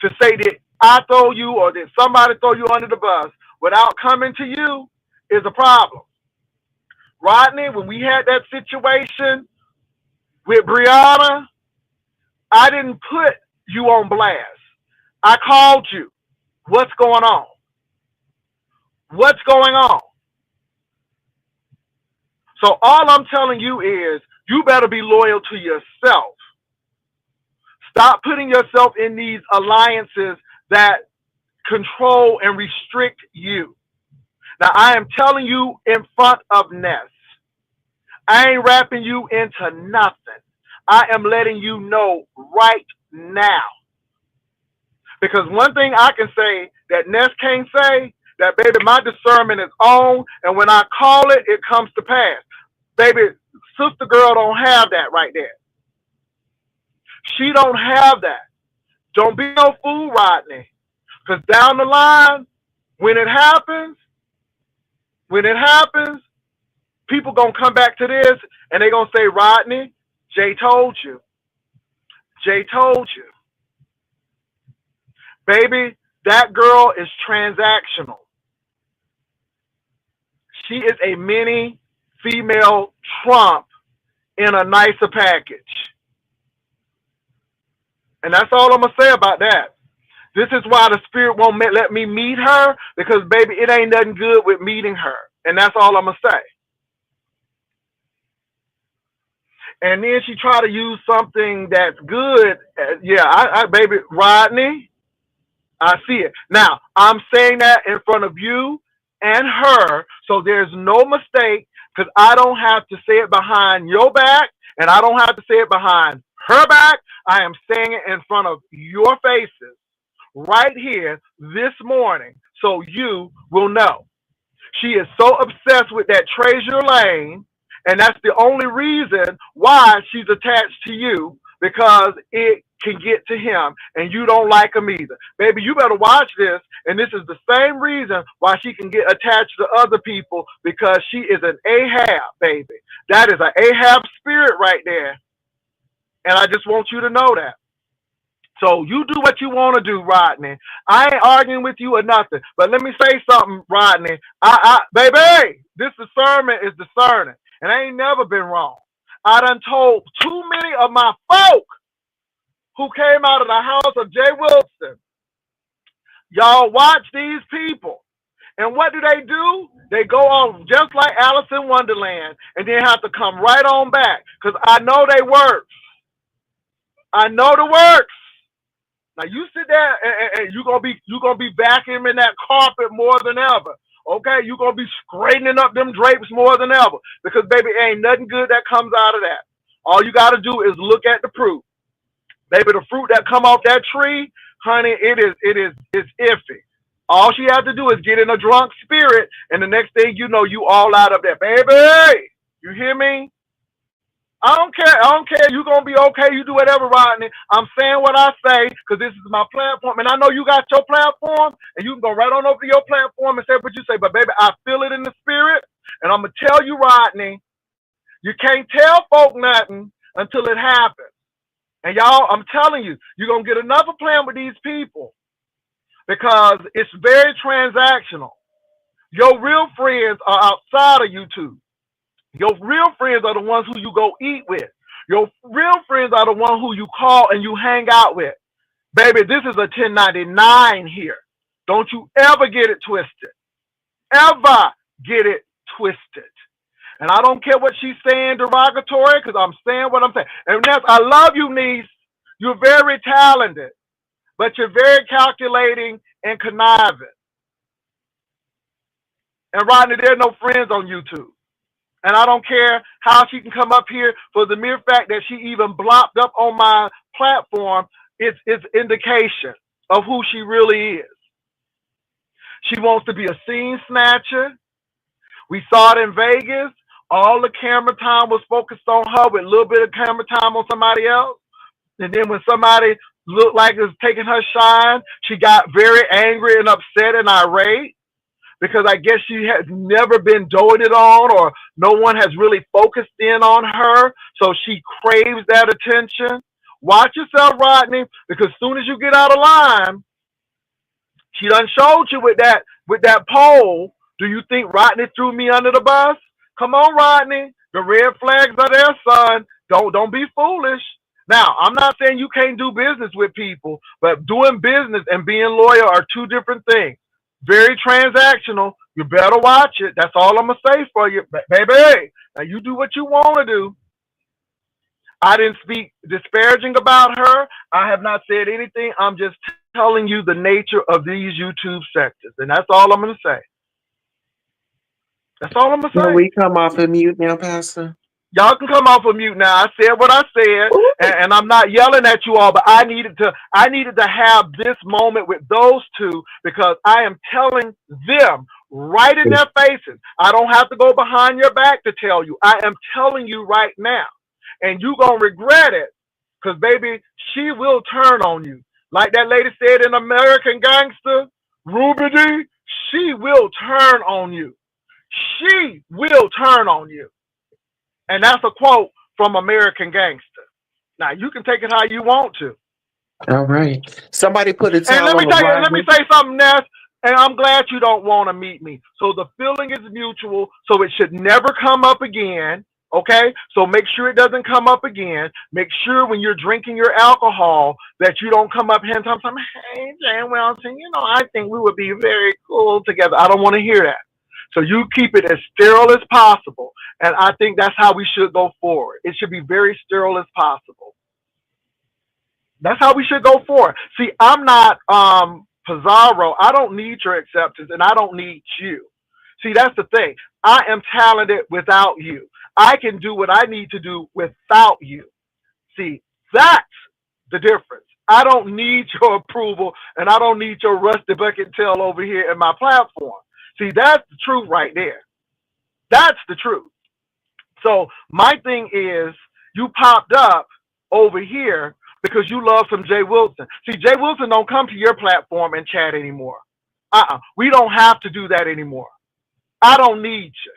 to say that I throw you or that somebody throw you under the bus without coming to you is a problem. Rodney, when we had that situation with Brianna, I didn't put you on blast. I called you. What's going on? What's going on? So all I'm telling you is you better be loyal to yourself. Stop putting yourself in these alliances that control and restrict you. Now, I am telling you in front of Ness, I ain't wrapping you into nothing. I am letting you know right now. Because one thing I can say that Ness can't say, that baby, my discernment is on, and when I call it, it comes to pass. Baby, sister girl don't have that right there. She don't have that. Don't be no fool, Rodney. Because down the line, when it happens, people gonna come back to this and they gonna say, Rodney, Jay told you. Jay told you. Baby, that girl is transactional. She is a mini female Trump in a nicer package. And that's all I'm gonna say about that. This is why the spirit won't let me meet her, because baby, it ain't nothing good with meeting her. And that's all I'm gonna say. And then she try to use something that's good. Yeah, baby, Rodney, I see it. Now, I'm saying that in front of you and her, so there's no mistake, because I don't have to say it behind your back, and I don't have to say it behind her back. I am saying it in front of your faces right here this morning, so you will know. She is so obsessed with that Treasure Lane, and that's the only reason why she's attached to you, because it can get to him, and you don't like him either. Baby, you better watch this, and this is the same reason why she can get attached to other people, because she is an Ahab, baby. That is an Ahab spirit right there, and I just want you to know that. So you do what you want to do, Rodney. I ain't arguing with you or nothing. But let me say something, Rodney. Baby, this discernment is discerning. And I ain't never been wrong. I done told too many of my folk who came out of the house of Jay Wilson. Y'all watch these people. And what do? They go on just like Alice in Wonderland and then have to come right on back. Because I know they work. I know the works. Now you sit there and you're gonna be backing him in that carpet more than ever. Okay, you're gonna be straightening up them drapes more than ever. Because baby, ain't nothing good that comes out of that. All you gotta do is look at the fruit. Baby, the fruit that come off that tree, honey, it's iffy. All she has to do is get in a drunk spirit, and the next thing you know, you all out of there. Baby, you hear me? I don't care. I don't care. You're going to be okay. You do whatever, Rodney. I'm saying what I say because this is my platform. And I know you got your platform, and you can go right on over to your platform and say what you say. But, baby, I feel it in the spirit. And I'm going to tell you, Rodney, you can't tell folk nothing until it happens. And, y'all, I'm telling you, you're going to get another plan with these people because it's very transactional. Your real friends are outside of YouTube. Your real friends are the ones who you go eat with. Your real friends are the ones who you call and you hang out with. Baby, this is a 1099 here. Don't you ever get it twisted. Ever get it twisted. And I don't care what she's saying derogatory because I'm saying what I'm saying. And Ness, I love you, niece. You're very talented, but you're very calculating and conniving. And Rodney, there are no friends on YouTube. And I don't care how she can come up here for the mere fact that she even blopped up on my platform. It's indication of who she really is. She wants to be a scene snatcher. We saw it in Vegas. All the camera time was focused on her with a little bit of camera time on somebody else. And then when somebody looked like it was taking her shine, she got very angry and upset and irate. Because I guess she has never been doted on or no one has really focused in on her. So she craves that attention. Watch yourself, Rodney, because as soon as you get out of line, she done showed you with that poll. Do you think Rodney threw me under the bus? Come on, Rodney. The red flags are there, son. Don't be foolish. Now, I'm not saying you can't do business with people, but doing business and being loyal are two different things. Very transactional. You better watch it. That's all I'm going to say for you. Baby, now you do what you want to do. I didn't speak disparaging about her. I have not said anything. I'm just telling you the nature of these YouTube sectors. And that's all I'm going to say. That's all I'm going to say. Can we come off of mute now, Pastor? Y'all can come off of mute now. I said what I said, and I'm not yelling at you all, but I needed to have this moment with those two because I am telling them right in their faces. I don't have to go behind your back to tell you. I am telling you right now, and you gonna regret it because baby, she will turn on you. Like that lady said in American Gangster, Ruby D, she will turn on you. She will turn on you. And that's a quote from American Gangster. Now you can take it how you want to. All right. Somebody put a towel And let me on the let me say something, Ness. And I'm glad you don't want to meet me. So the feeling is mutual. So it should never come up again. Okay? So make sure it doesn't come up again. Make sure when you're drinking your alcohol that you don't come up here and tell me, hey, Jane Welton, I think we would be very cool together. I don't want to hear that. So you keep it as sterile as possible. And I think that's how we should go forward. It should be very sterile as possible. That's how we should go forward. See, I'm not Pizarro. I don't need your acceptance and I don't need you. See, that's the thing. I am talented without you. I can do what I need to do without you. See, that's the difference. I don't need your approval and I don't need your rusty bucket tail over here in my platform. See, that's the truth right there. That's the truth. So my thing is, you popped up over here because you love some Jay Wilson. See, Jay Wilson don't come to your platform and chat anymore. We don't have to do that anymore. I don't need you.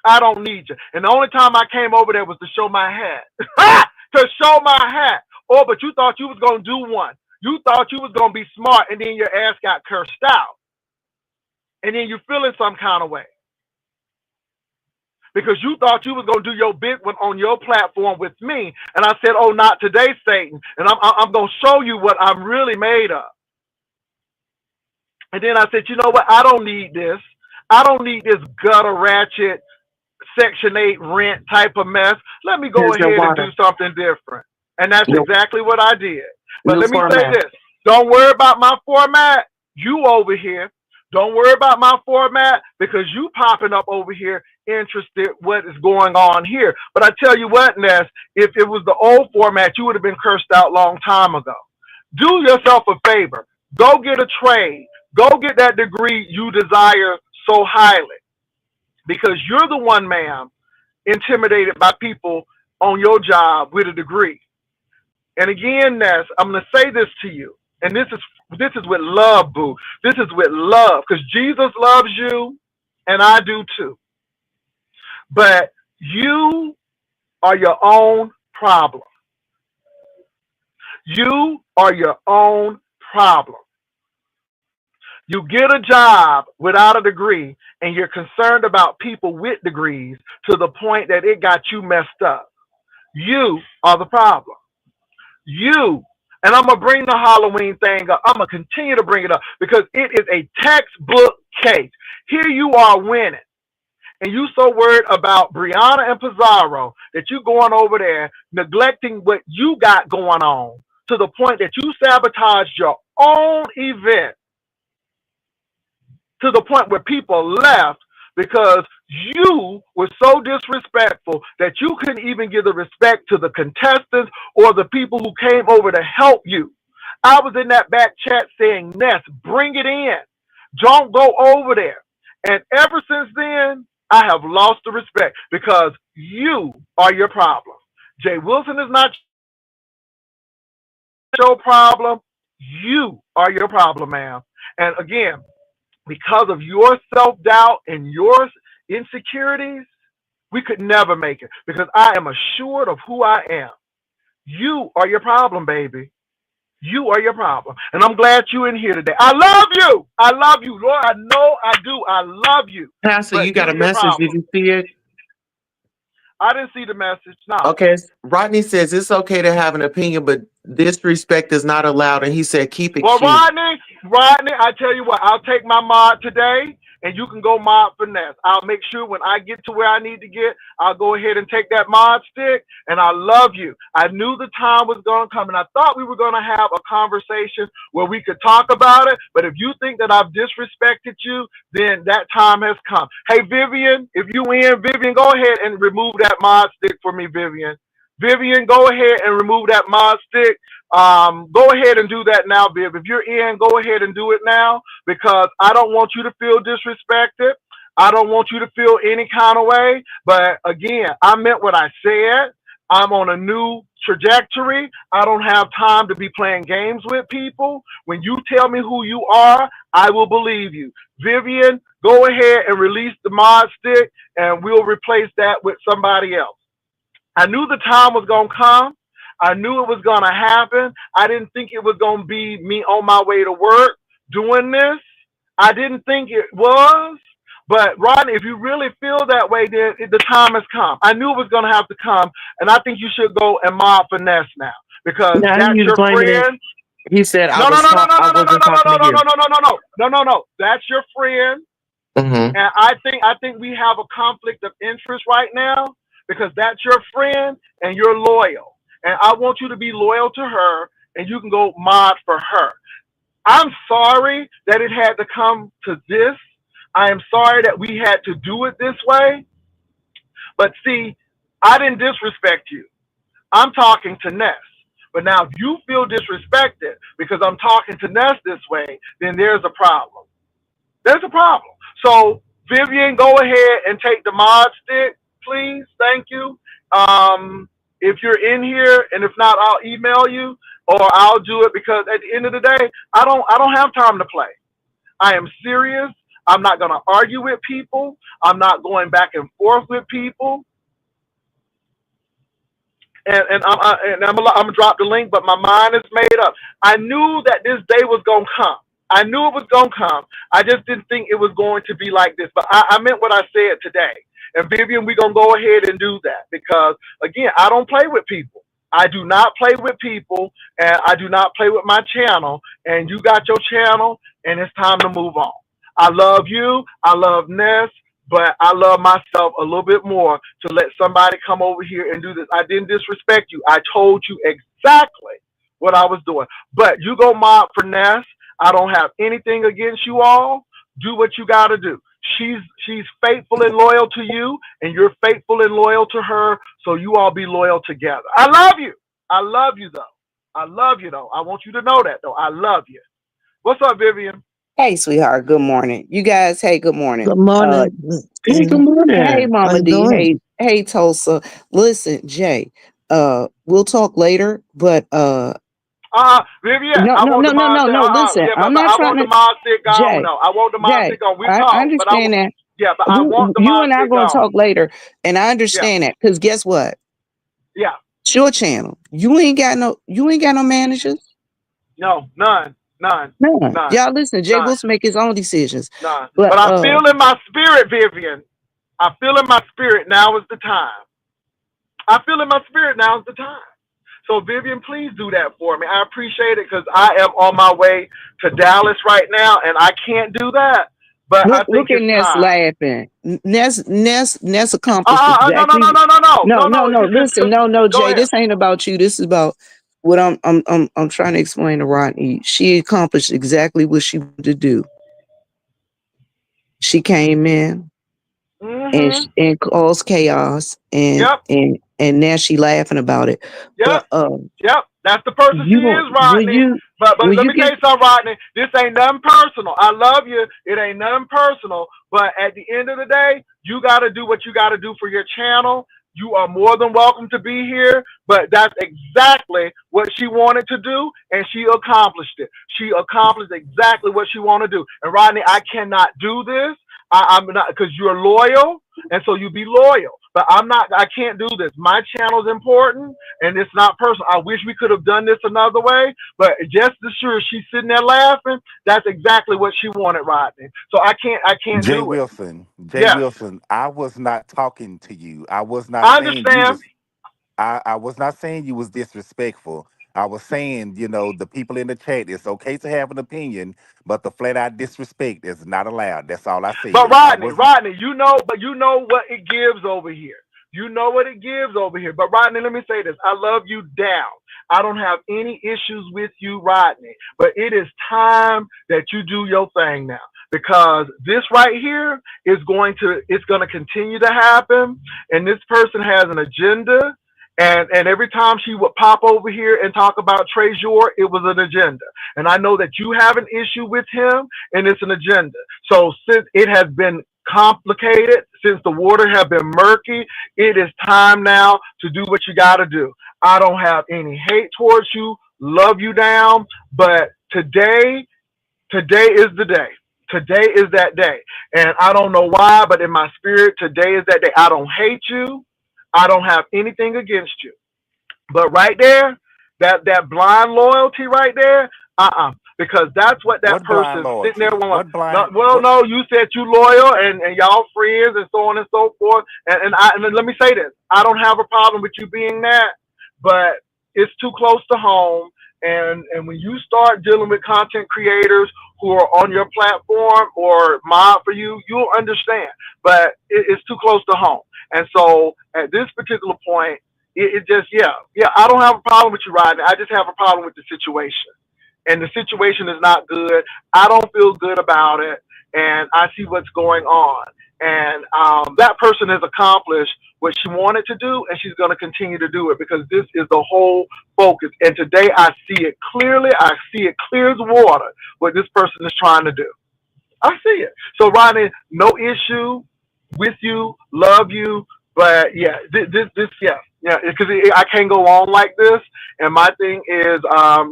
I don't need you. And the only time I came over there was to show my hat. To show my hat. Oh, but you thought you was going to do one. You thought you was going to be smart and then your ass got cursed out. And then you're feeling some kind of way. because you thought you was gonna do your big one on your platform with me, and I said, "Oh, not today, Satan," and I'm gonna show you what I'm really made of. And then I said, "You know what? I don't need this. I don't need this gutter ratchet Section 8 rent type of mess. Let me go Here's your ahead and do water. something different." And that's Your exactly what I did. But new let me say format. this. Don't worry about my format. You over here. Don't worry about my format because you popping up over here interested what is going on here. But I tell you what, Ness, if it was the old format, you would have been cursed out long time ago. Do yourself a favor. Go get a trade. Go get that degree you desire so highly because you're the one, ma'am, intimidated by people on your job with a degree. And again, Ness, I'm going to say this to you, and this is with love, boo. This is with love, because Jesus loves you, and I do too. But you are your own problem. You are your own problem. You get a job without a degree, and you're concerned about people with degrees to the point that it got you messed up. You are the problem. You. And I'm going to bring the Halloween thing up. I'm going to continue to bring it up because it is a textbook case. Here you are winning. And you so worried about Brianna and Pizarro that you going over there neglecting what you got going on to the point that you sabotaged your own event to the point where people left because you were so disrespectful that you couldn't even give the respect to the contestants or the people who came over to help you. I was in that back chat saying, Ness, bring it in. Don't go over there. And ever since then, I have lost the respect because you are your problem. Jay Wilson is not your problem. You are your problem, ma'am. And again, because of your self-doubt and your insecurities, we could never make it because I am assured of who I am. You are your problem, baby. You are your problem. And I'm glad you're in here today. I love you. I love you, Lord. I know I do. I love you. Pastor, But you got you're a your message. Did problem. you see it? I didn't see the message. No. Okay. Rodney says it's okay to have an opinion, but disrespect is not allowed. And he said, keep it Well, cute. Rodney, I tell you what, I'll take my mod today and you can go mod finesse. I'll make sure when I get to where I need to get, I'll go ahead and take that mod stick. And I love you. I knew the time was going to come and I thought we were going to have a conversation where we could talk about it. But if you think that I've disrespected you, then that time has come. Hey, Vivian, if you in, Vivian, go ahead and remove that mod stick for me, Vivian. Vivian, go ahead and remove that mod stick. Go ahead and do that now, Viv. If you're in, go ahead and do it now because I don't want you to feel disrespected. I don't want you to feel any kind of way. But again, I meant what I said. I'm on a new trajectory. I don't have time to be playing games with people. When you tell me who you are, I will believe you. Vivian, go ahead and release the mod stick and we'll replace that with somebody else. I knew the time was going to come. I knew it was going to happen. I didn't think it was going to be me on my way to work doing this. I didn't think it was. But, Rodney, if you really feel that way, then the time has come. I knew it was going to have to come. And I think you should go and mob finesse now because Now that's he's your blaming it. friend. He said, No, no, no, no, no, I no, no, no, wasn't no, talking no, to no, you. no, no, no, no, no, no, no. That's your friend. Mm-hmm. And I think we have a conflict of interest right now because that's your friend and you're loyal. And I want you to be loyal to her and you can go mod for her. I'm sorry that it had to come to this. I am sorry that we had to do it this way. But see, I didn't disrespect you. I'm talking to Ness. But now if you feel disrespected because I'm talking to Ness this way, then there's a problem. There's a problem. So, Vivian, go ahead and take the mod stick, please. Thank you. If you're in here, and if not, I'll email you or I'll do it because at the end of the day, I don't have time to play. I am serious. I'm not going to argue with people. I'm not going back and forth with people. And I'm gonna drop the link, but my mind is made up. I knew that this day was gonna come. I knew it was gonna come. I just didn't think it was going to be like this. But I meant what I said today. And Vivian, we're gonna go ahead and do that because again, I don't play with people. I do not play with people, and I do not play with my channel. And you got your channel, and it's time to move on. I love you. I love Ness, but I love myself a little bit more to let somebody come over here and do this. I didn't disrespect you. I told you exactly what I was doing. But you go mob for Ness. I don't have anything against you all. Do what you got to do. She's faithful and loyal to you, and you're faithful and loyal to her. So you all be loyal together. I love you. I love you though. I love you though. I want you to know that though. I love you. What's up, Vivian? Hey, sweetheart. Good morning. You guys, hey, good morning. Good morning. Hey, good Hey, morning. How Mama you D. doing? Hey, Tulsa. Listen, Jay, we'll talk later, but Vivian, no, I no, want no, the no, mod no, stick. no. Listen, Yeah, I'm but not I trying want the to mod stick gone. Jay, No, I want the mod Jay, stick on. We I talk, but understand that. yeah, but I want the You mod and I are stick going to gone. talk later, and I Yeah, understand that because guess what? yeah. It's your channel. You ain't got no managers. No, none, none, None. none, Y'all listen, Jay none, Wilson make his own decisions. none. But But I feel in my spirit, Vivian. I feel in my spirit now is the time. I feel in my spirit now is the time. So Vivian, please do that for me. I appreciate it because I am on my way to Dallas right now, and I can't do that. But I think look at it's Ness time. laughing. Ness accomplished No, no, exactly. no, no, no, no, No, no, no, no. no. Listen, no, Go Jay. ahead. This ain't about you. This is about what I'm trying to explain to Rodney. She accomplished exactly what she wanted to do. She came in Mhm. and caused chaos, Yep. and now she laughing about it. Yep. But Yep, that's the person she you is, will Rodney. you But will let you me tell get you something, Rodney. This ain't nothing personal. I love you. It ain't nothing personal. But at the end of the day, you got to do what you got to do for your channel. You are more than welcome to be here. But that's exactly what she wanted to do, and she accomplished it. She accomplished exactly what she wanted to do. And Rodney, I cannot do this. I'm not because you're loyal, and so you be loyal. But I'm not. I can't do this. My channel is important and it's not personal. I wish we could have done this another way, but just as sure she's sitting there laughing, that's exactly what she wanted, Rodney. So I can't Jay do it. Wilson, Jay Yes, Wilson, I was not talking to you. I was not I saying you understand, was I was not saying you was disrespectful. I was saying, the people in the chat, it's okay to have an opinion, but the flat out disrespect is not allowed. That's all I but said. I Rodney, was Rodney, you know what it gives over here. You know what it gives over here. But Rodney, let me say this: I love you down. I don't have any issues with you, Rodney. But it is time that you do your thing now because this right here is it's going to continue to happen, and this person has an agenda. And every time she would pop over here and talk about Trezor, it was an agenda. And I know that you have an issue with him, and it's an agenda. So since it has been complicated, since the water have been murky, it is time now to do what you got to do. I don't have any hate towards you, love you down, but today is the day. Today is that day. And I don't know why, but in my spirit, today is that day. I don't hate you. I don't have anything against you. But right there, that blind loyalty right there, because that's what that what blind person sitting there loyalty? want. What No, blind well, what no, you said you loyal and y'all friends and so on and so forth. And let me say this: I don't have a problem with you being that, but it's too close to home. And when you start dealing with content creators who are on your platform or mod for you, you'll understand. But it's too close to home. And so at this particular point, it just yeah. I don't have a problem with you, Rodney. I just have a problem with the situation, and the situation is not good. I don't feel good about it, and I see what's going on. And that person has accomplished what she wanted to do, and she's going to continue to do it because this is the whole focus. And today I see it clearly. I see it clear as water what this person is trying to do. I see it. So, Rodney, no issue with you, love you, but yeah, yeah, because I can't go on like this. And my thing is,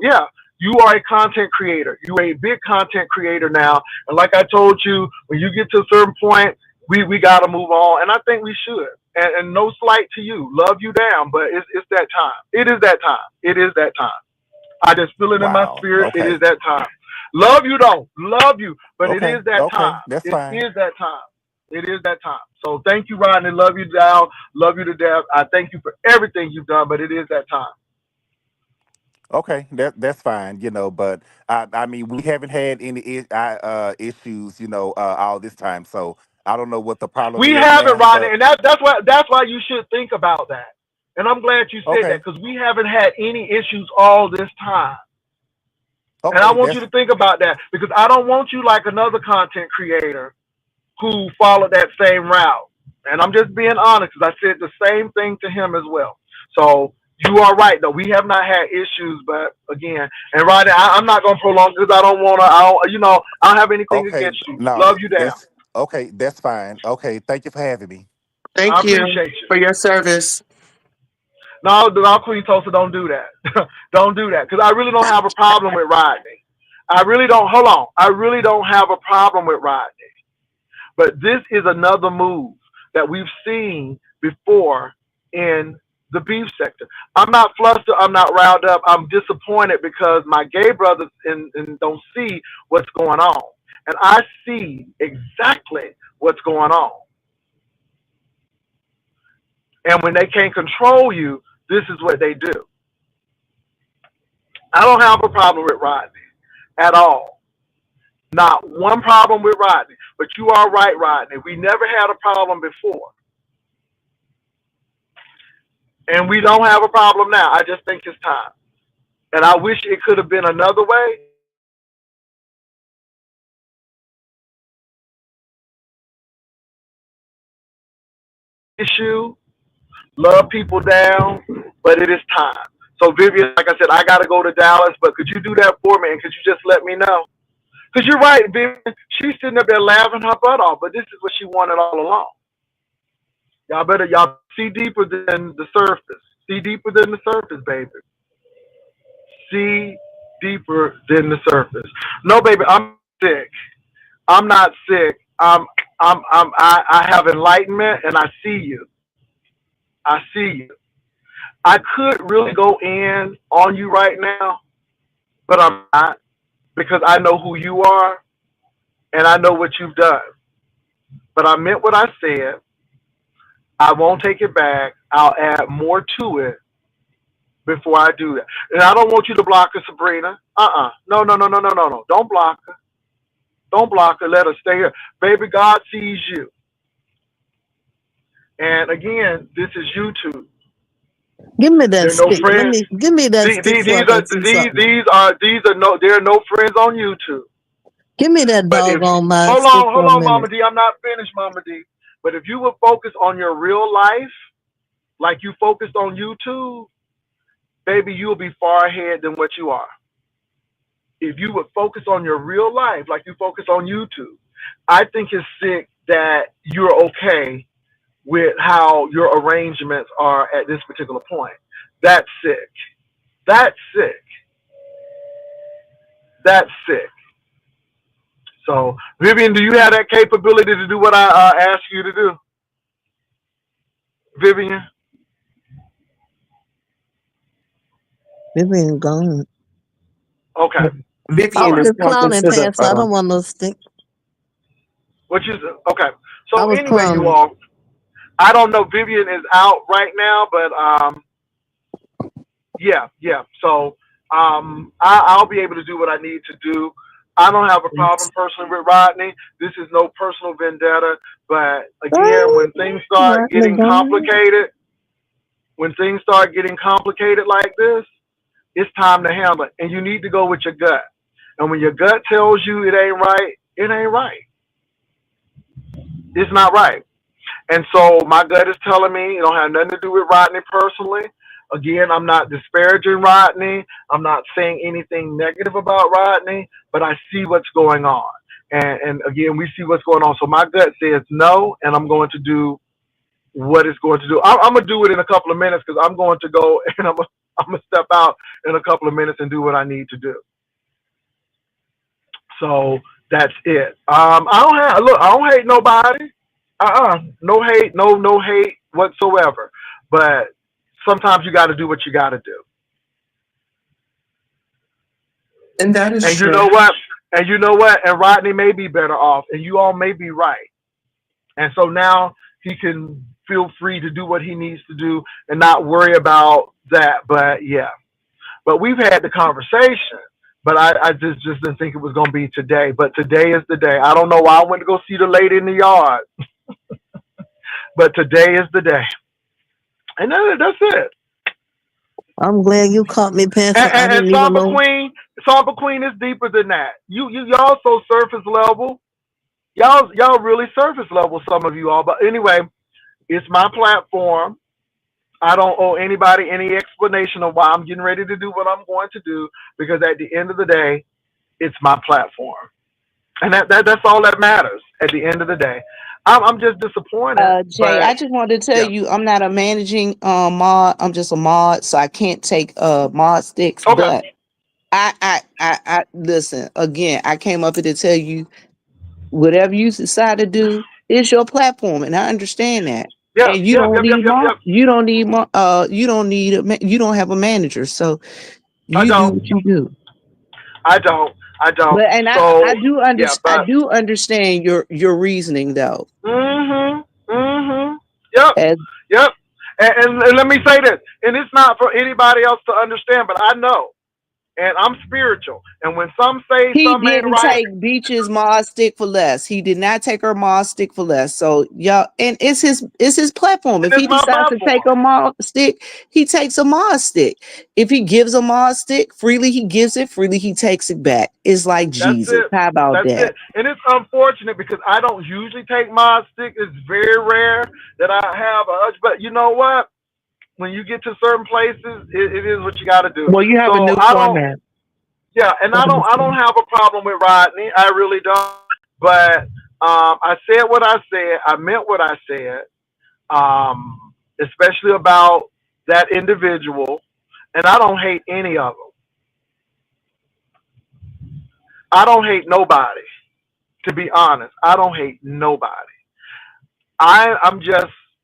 yeah, you are a content creator. You are a big content creator now, and like I told you, when you get to a certain point, we got to move on, and I think we should. And no slight to you, love you down, but it's that time. It is that time. It is that time. I just feel it in my wow. spirit. It is Okay. that time. Love you though, love you, but it Okay. is that time. Okay. That's It fine. is that time. It is that time. So thank you, Rodney. Love you, Dow. Love you to death. I thank you for everything you've done, but it is that time. Okay, that's fine, but I mean, we haven't had any issues, all this time. So I don't know what the problem We is haven't, now, Rodney, but and that's why you should think about that. And I'm glad you said that okay, because we haven't had any issues all this time. And I okay, want you that's to think about that because I don't want you like another content creator who followed that same route. And I'm just being honest because I said the same thing to him as well. So you are right though. We have not had issues, but again, and Rodney, I'm not gonna prolong because I don't wanna. I don't have anything okay. against you. No, Love you down. that's okay. That's fine. Okay, thank you for having me. I Thank you appreciate you. for your service. No, Queen Tulsa, don't do that. Don't do that because I really don't have a problem with Rodney. I really don't. Hold on. I really don't have a problem with Rodney. But this is another move that we've seen before in the beef sector. I'm not flustered. I'm not riled up. I'm disappointed because my gay brothers don't see what's going on. And I see exactly what's going on. And when they can't control you, this is what they do. I don't have a problem with Rodney at all. Not one problem with Rodney. But you are right, Rodney. We never had a problem before. And we don't have a problem now. I just think it's time. And I wish it could have been another way. Issue, love people down, but it is time. So Vivian, like I said, I gotta go to Dallas, but could you do that for me and could you just let me know? Because you're right, Vivian. She's sitting up there laughing her butt off, but this is what she wanted all along. Y'all see deeper than the surface. See deeper than the surface, baby. See deeper than the surface. No, baby, I'm sick. I'm not sick. I have enlightenment and I see you. I see you. I could really go in on you right now, but I'm not because I know who you are and I know what you've done. But I meant what I said. I won't take it back. I'll add more to it before I do that. And I don't want you to block her, Sabrina. No, no, no, no, no, no, no. Don't block her. Don't block her. Let her stay here. Baby, God sees you. And again, this is YouTube. Give me that There are no stick. friends. Give me that These, stick these, so I these are can see something. there are no friends on YouTube. Give me that But if doggone mind hold stick on, for hold a on, Mama minute. D, I'm not finished, Mama D. But if you would focus on your real life, like you focused on YouTube, baby, you'll be far ahead than what you are. If you would focus on your real life, like you focus on YouTube, I think it's sick that you're okay with how your arrangements are at this particular point. That's sick. That's sick. That's sick. So, Vivian, do you have that capability to do what I asked you to do? Vivian? Vivian gone. Okay. All I Vivian was right. is just talking clowning to the past. I don't want no stick. What you okay. I So was anyway, you clowning. all, I don't know. Vivian is out right now, but yeah, yeah. So I'll be able to do what I need to do. I don't have a problem personally with Rodney. This is no personal vendetta, but again, Oh, when things start Rodney getting gone. complicated, like this, it's time to handle it, and you need to go with your gut. And when your gut tells you it ain't right, it ain't right. It's not right. And so my gut is telling me it don't have nothing to do with Rodney personally. Again, I'm not disparaging Rodney. I'm not saying anything negative about Rodney, but I see what's going on. And again, we see what's going on. So my gut says no, and I'm going to do what it's going to do. I'm going to do it in a couple of minutes because I'm going to go and I'm going to step out in a couple of minutes and do what I need to do. So that's it. I don't hate nobody. No hate, no hate whatsoever. But sometimes you got to do what you got to do. and that is And you true. know what? And Rodney may be better off, and you all may be right. And so now he can feel free to do what he needs to do and not worry about that. But yeah, but we've had the conversation. But I just didn't think it was going to be today. But today is the day. I don't know why I went to go see the lady in the yard, but today is the day. And that's it. I'm glad you caught me, Pastor. I And didn't even Samba know. Queen, Samba Queen is deeper than that. Y'all so surface level. Y'all really surface level. Some of you all. But anyway, it's my platform. I don't owe anybody any explanation of why I'm getting ready to do what I'm going to do because at the end of the day, it's my platform, and that's all that matters. At the end of the day, I'm just disappointed, Jay, I but just wanted to tell yeah, you I'm not a managing mod. I'm just a mod, so I can't take mod sticks. okay, But I listen again. I came up here to tell you whatever you decide to do is your platform, and I understand that. yeah, And you yep, don't yep, yep, need yep, mod. yep. You don't need you don't have a manager, so I you do don't, what you do. I don't, I don't. But and So yeah, I but do understand your reasoning though. mhm, mhm, yep, As yep. And let me say this, and it's not for anybody else to understand, but I know, and I'm spiritual, and when some say he something ain't didn't right, take Beach's Mod stick for less. He did not take her Mod stick for less. So y'all, and it's his platform. then If he it's my decides to take platform. a Mod stick, he takes a Mod stick. If he gives a Mod stick freely, he gives it freely. He takes it back. It's like That's Jesus. it. How about That's that? it. And it's unfortunate because I don't usually take my stick. It's very rare that I have a urge. But you know what? When you get to certain places, it is what you got to do. Well, you have a So new I don't. format. Yeah, and of the I don't show. have a problem with Rodney. I really don't. But I said what I said. I meant what I said. Especially about that individual. And I don't hate any of them. I don't hate nobody. To be honest, I don't hate nobody.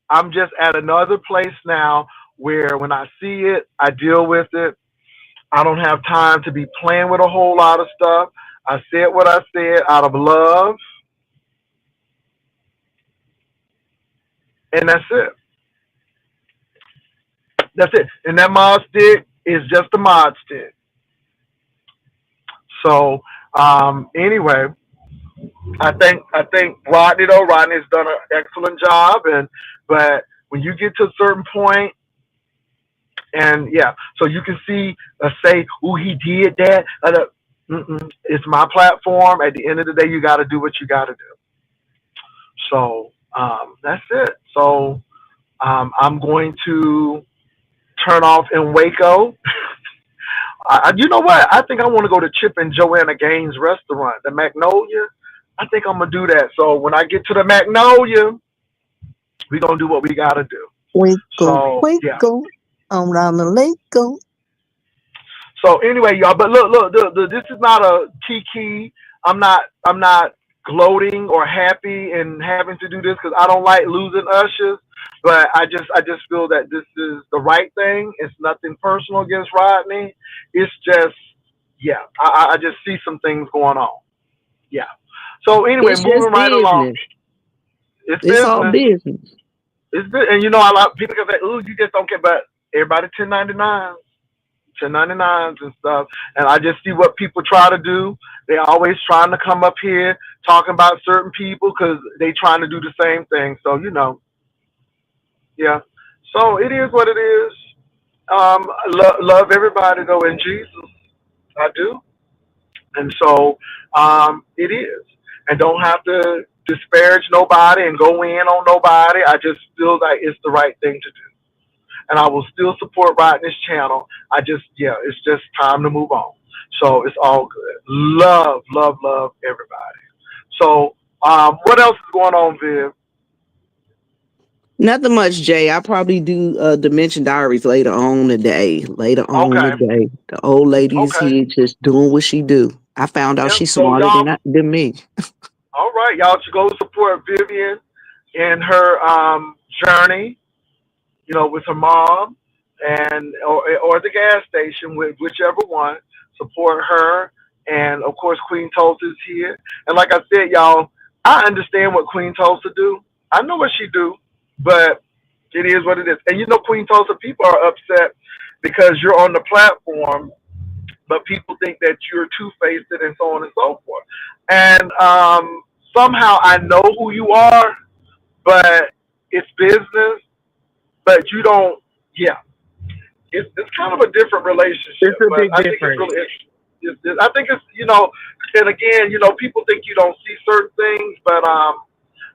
I'm just at another place now where when I see it, I deal with it. I don't have time to be playing with a whole lot of stuff. I said what I said out of love, and that's it. That's it. And that mod stick is just a mod stick. So anyway, I think Rodney's done an excellent job, and but when you get to a certain point, and yeah, so you can see say, "Oh, he did that." It's my platform. At the end of the day, you got to do what you got to do. So that's it. So I'm going to turn off in Waco. You know what? I think I want to go to Chip and Joanna Gaines restaurant, the Magnolia. I think I'm gonna do that. So when I get to the Magnolia, we're gonna do what we gotta do. Waco, So yeah. Waco, around the lake go. So anyway, y'all. But look. This is not a kiki. I'm not gloating or happy and having to do this because I don't like losing ushers. But I just feel that this is the right thing. It's nothing personal against Rodney. It's just yeah. I just see some things going on. Yeah. So anyway, It's moving just right along. business. It's It's all business. business. It's good. And you know, a lot of people can say, "Ooh, you just don't care." But everybody 1099s. 1099s and stuff. And I just see what people try to do. They always trying to come up here talking about certain people because they trying to do the same thing. So yeah. So it is what it is. Love everybody though in Jesus. I do, and so it is. And don't have to disparage nobody and go in on nobody. I just feel like it's the right thing to do. And I will still support Rodney's channel. Yeah, it's just time to move on. So it's all good. Love everybody. So, what else is going on, Viv? Nothing much, Jay. I probably do Dimension Diaries later on today. Later on Okay, today. The old lady is okay. here just doing what she do. I found out Yep. she's So smarter y'all, than me. all right, y'all should go support Vivian in her journey. With her mom and or the gas station, with whichever one. Support her, and of course, Queen Tulsa is here. And like I said, y'all, I understand what Queen Tulsa do. I know what she do. but it is what it is. And Queen Tulsa, people are upset because you're on the platform, but people think that you're two-faced and so on and so forth. And somehow I know who you are, but it's business. But you don't. Yeah, it's kind of a different It's relationship. a But big I think it's difference. really interesting. I think it's and again, people think you don't see certain things, but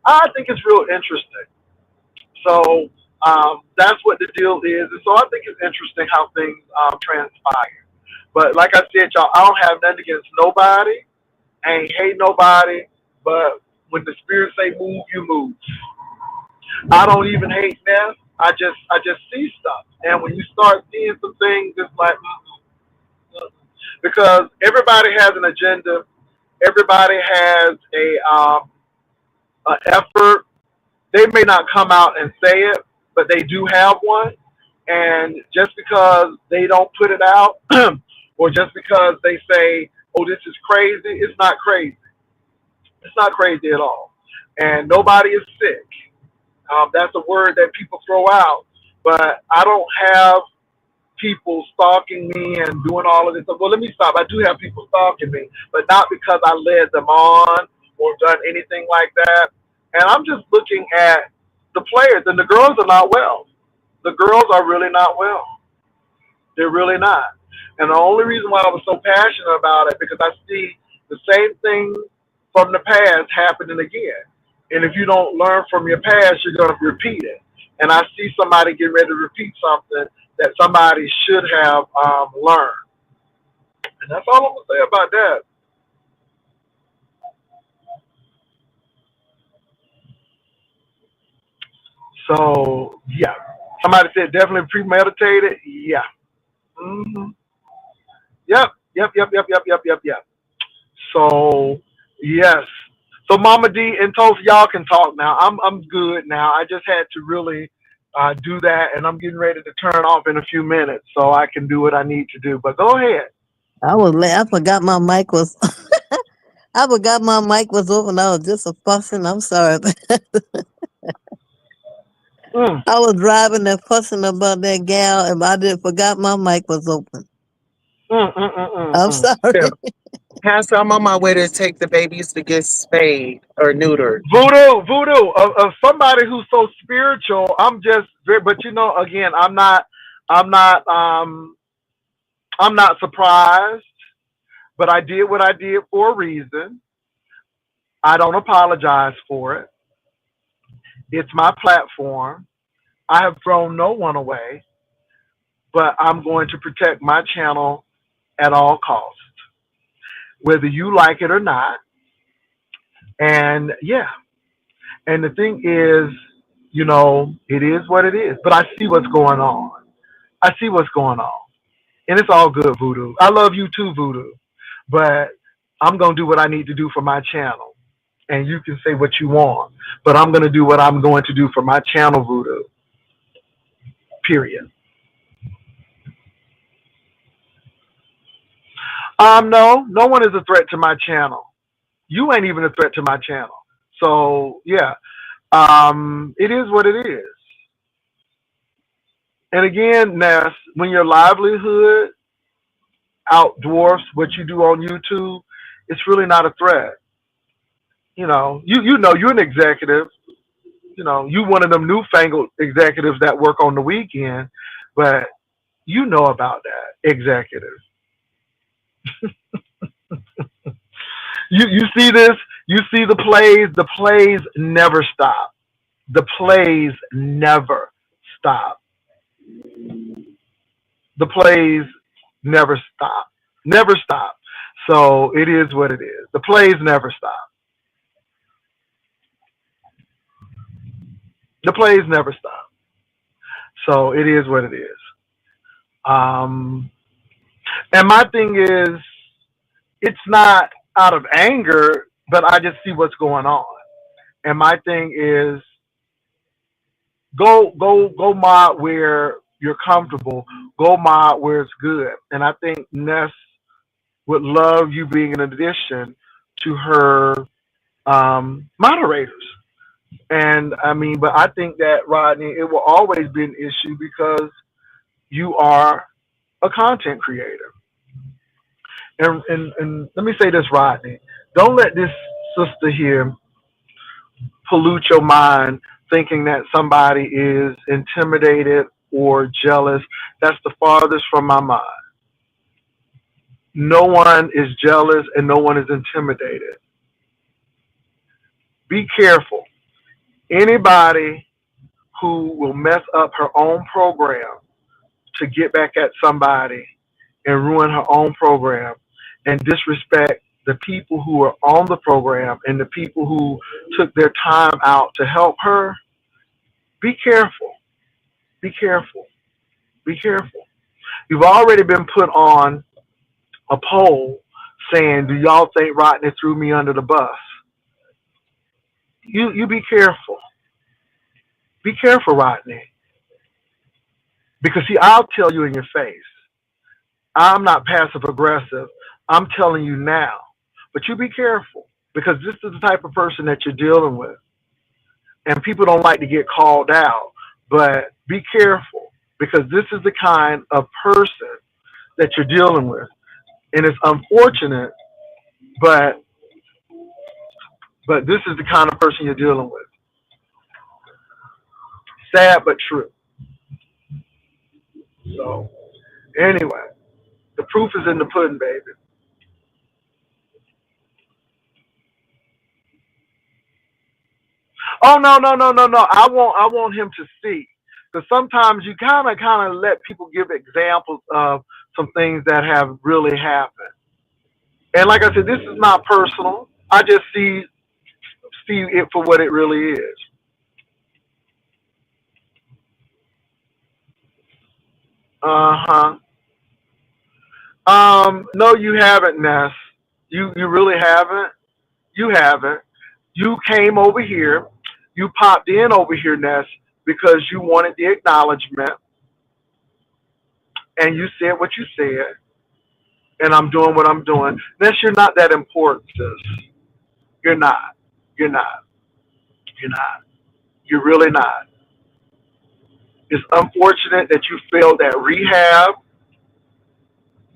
I think it's real interesting. So that's what the deal is, and so I think it's interesting how things transpire. But like I said, y'all, I don't have nothing against nobody. I ain't hate nobody. But when the spirit say move, you move. I don't even hate them. I just see stuff, and when you start seeing some things, it's like because everybody has an agenda. Everybody has a effort. They may not come out and say it, but they do have one. And just because they don't put it out, or just because they say, "Oh, this is crazy," it's not crazy. It's not crazy at all. And nobody is sick. That's a word that people throw out, but I don't have people stalking me and doing all of this. Well, let me stop. I do have people stalking me, but not because I led them on or done anything like that. And I'm just looking at the players, and the girls are not well. The girls are really not well. They're really not. And the only reason why I was so passionate about it because I see the same thing from the past happening again. And if you don't learn from your past, you're going to repeat it. And I see somebody getting ready to repeat something that somebody should have learned. And that's all I'm going to say about that. So, yeah. Somebody said definitely premeditated. Yeah. hmm Yep. Yep. Yep. Yep. Yep. Yep. Yep. Yep. So yes. So Mama D and Tulsa, y'all can talk now. I'm good now. I just had to really do that, and I'm getting ready to turn off in a few minutes, so I can do what I need to do. But go ahead. I forgot my mic was. I forgot my mic was open. I was just a fussing. I'm sorry. Mm, I was driving and fussing about that gal, and I did forgot my mic was open. mm, mm, mm, mm, I'm mm. Yeah. sorry. Pastor, I'm on my way to take the babies to get spayed or neutered. Voodoo, voodoo of somebody who's so spiritual. I'm just very, but again, I'm not, I'm not surprised. But I did what I did for a reason. I don't apologize for it. It's my platform. I have thrown no one away, but I'm going to protect my channel at all costs, whether you like it or not. And yeah, and the thing is, it is what it is. But I see what's going on. I see what's going on. And it's all good, Voodoo. I love you too, Voodoo. But I'm going to do what I need to do for my channel. And you can say what you want. But I'm going to do what I'm going to do for my channel, Voodoo. Period. No, no one is a threat to my channel. You ain't even a threat to my channel. So yeah, it is what it is. And again, Ness, when your livelihood outdwarfs what you do on YouTube, it's really not a threat. You're an executive. You one of them newfangled executives that work on the weekend, but you know about that executive. You see this. You see the plays. The plays never stop. The plays never stop. The plays never stop. Never stop. So it is what it is. The plays never stop. The plays never stop. So it is what it is. Um, and my thing is, it's not out of anger, but I just see what's going on. And my thing is, go mod where you're comfortable. Go mod where it's good. And I think Ness would love you being an addition to her moderators. And I mean, but I think that Rodney, it will always be an issue because you are a content creator. And let me say this, Rodney. Don't let this sister here pollute your mind thinking that somebody is intimidated or jealous. That's the farthest from my mind. No one is jealous and no one is intimidated. Be careful. Anybody who will mess up her own program to get back at somebody and ruin her own program and disrespect the people who are on the program and the people who took their time out to help her, be careful. Be careful. Be careful. You've already been put on a poll saying, do y'all think Rodney threw me under the bus? You be careful. Be careful, Rodney. Because see, I'll tell you in your face. I'm not passive aggressive. I'm telling you now. But you be careful because this is the type of person that you're dealing with. And people don't like to get called out. But be careful because this is the kind of person that you're dealing with. And it's unfortunate, but this is the kind of person you're dealing with. Sad but true. So anyway, the proof is in the pudding, baby. Oh no, no, no, no, no. I want him to see. Because sometimes you kind of let people give examples of some things that have really happened. And like I said, this is not personal. I just see it for what it really is. Uh-huh. No, you haven't, Ness. You really haven't. You haven't. You came over here. You popped in over here, Ness, because you wanted the acknowledgement, and you said what you said, and I'm doing what I'm doing. Ness, you're not that important, sis. You're not. You're not. You're not. You're really not. It's unfortunate that you failed that rehab.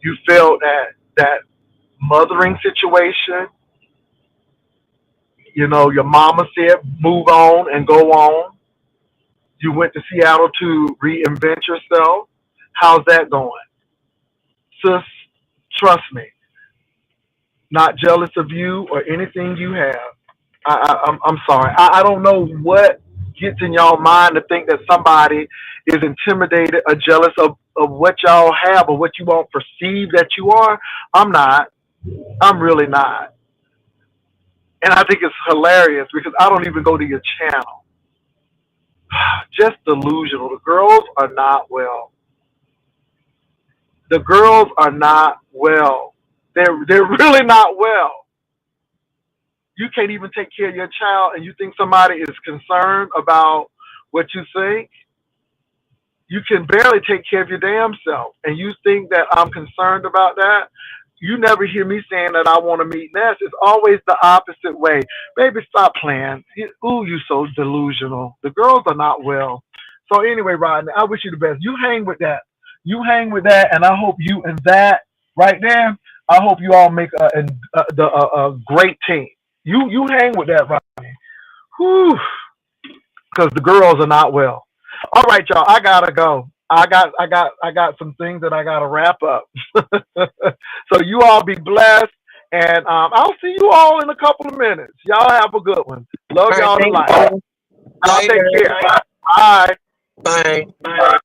You failed that mothering situation. You know, your mama said move on and go on. You went to Seattle to reinvent yourself. How's that going? Sis, trust me, not jealous of you or anything you have. I'm sorry. I don't know what gets in y'all mind to think that somebody is intimidated or jealous of what y'all have or what you all perceive that you are. I'm not. I'm really not. And I think it's hilarious because I don't even go to your channel. Just delusional. The girls are not well. The girls are not well. They're really not well. You can't even take care of your child and you think somebody is concerned about what you think? You can barely take care of your damn self. And you think that I'm concerned about that? You never hear me saying that I want to meet Ness. It's always the opposite way. Baby, stop playing. Ooh, you so delusional. The girls are not well. So anyway, Rodney, I wish you the best. You hang with that. You hang with that, and I hope you and that right there, I hope you all make a great team. You hang with that, Rodney. Whew, because the girls are not well. All right, y'all. I gotta go. I got some things that I gotta wrap up. So you all be blessed, and I'll see you all in a couple of minutes. Y'all have a good one. Love All right, y'all to thank life. you. Y'all take Later. care. Bye. Bye. Bye.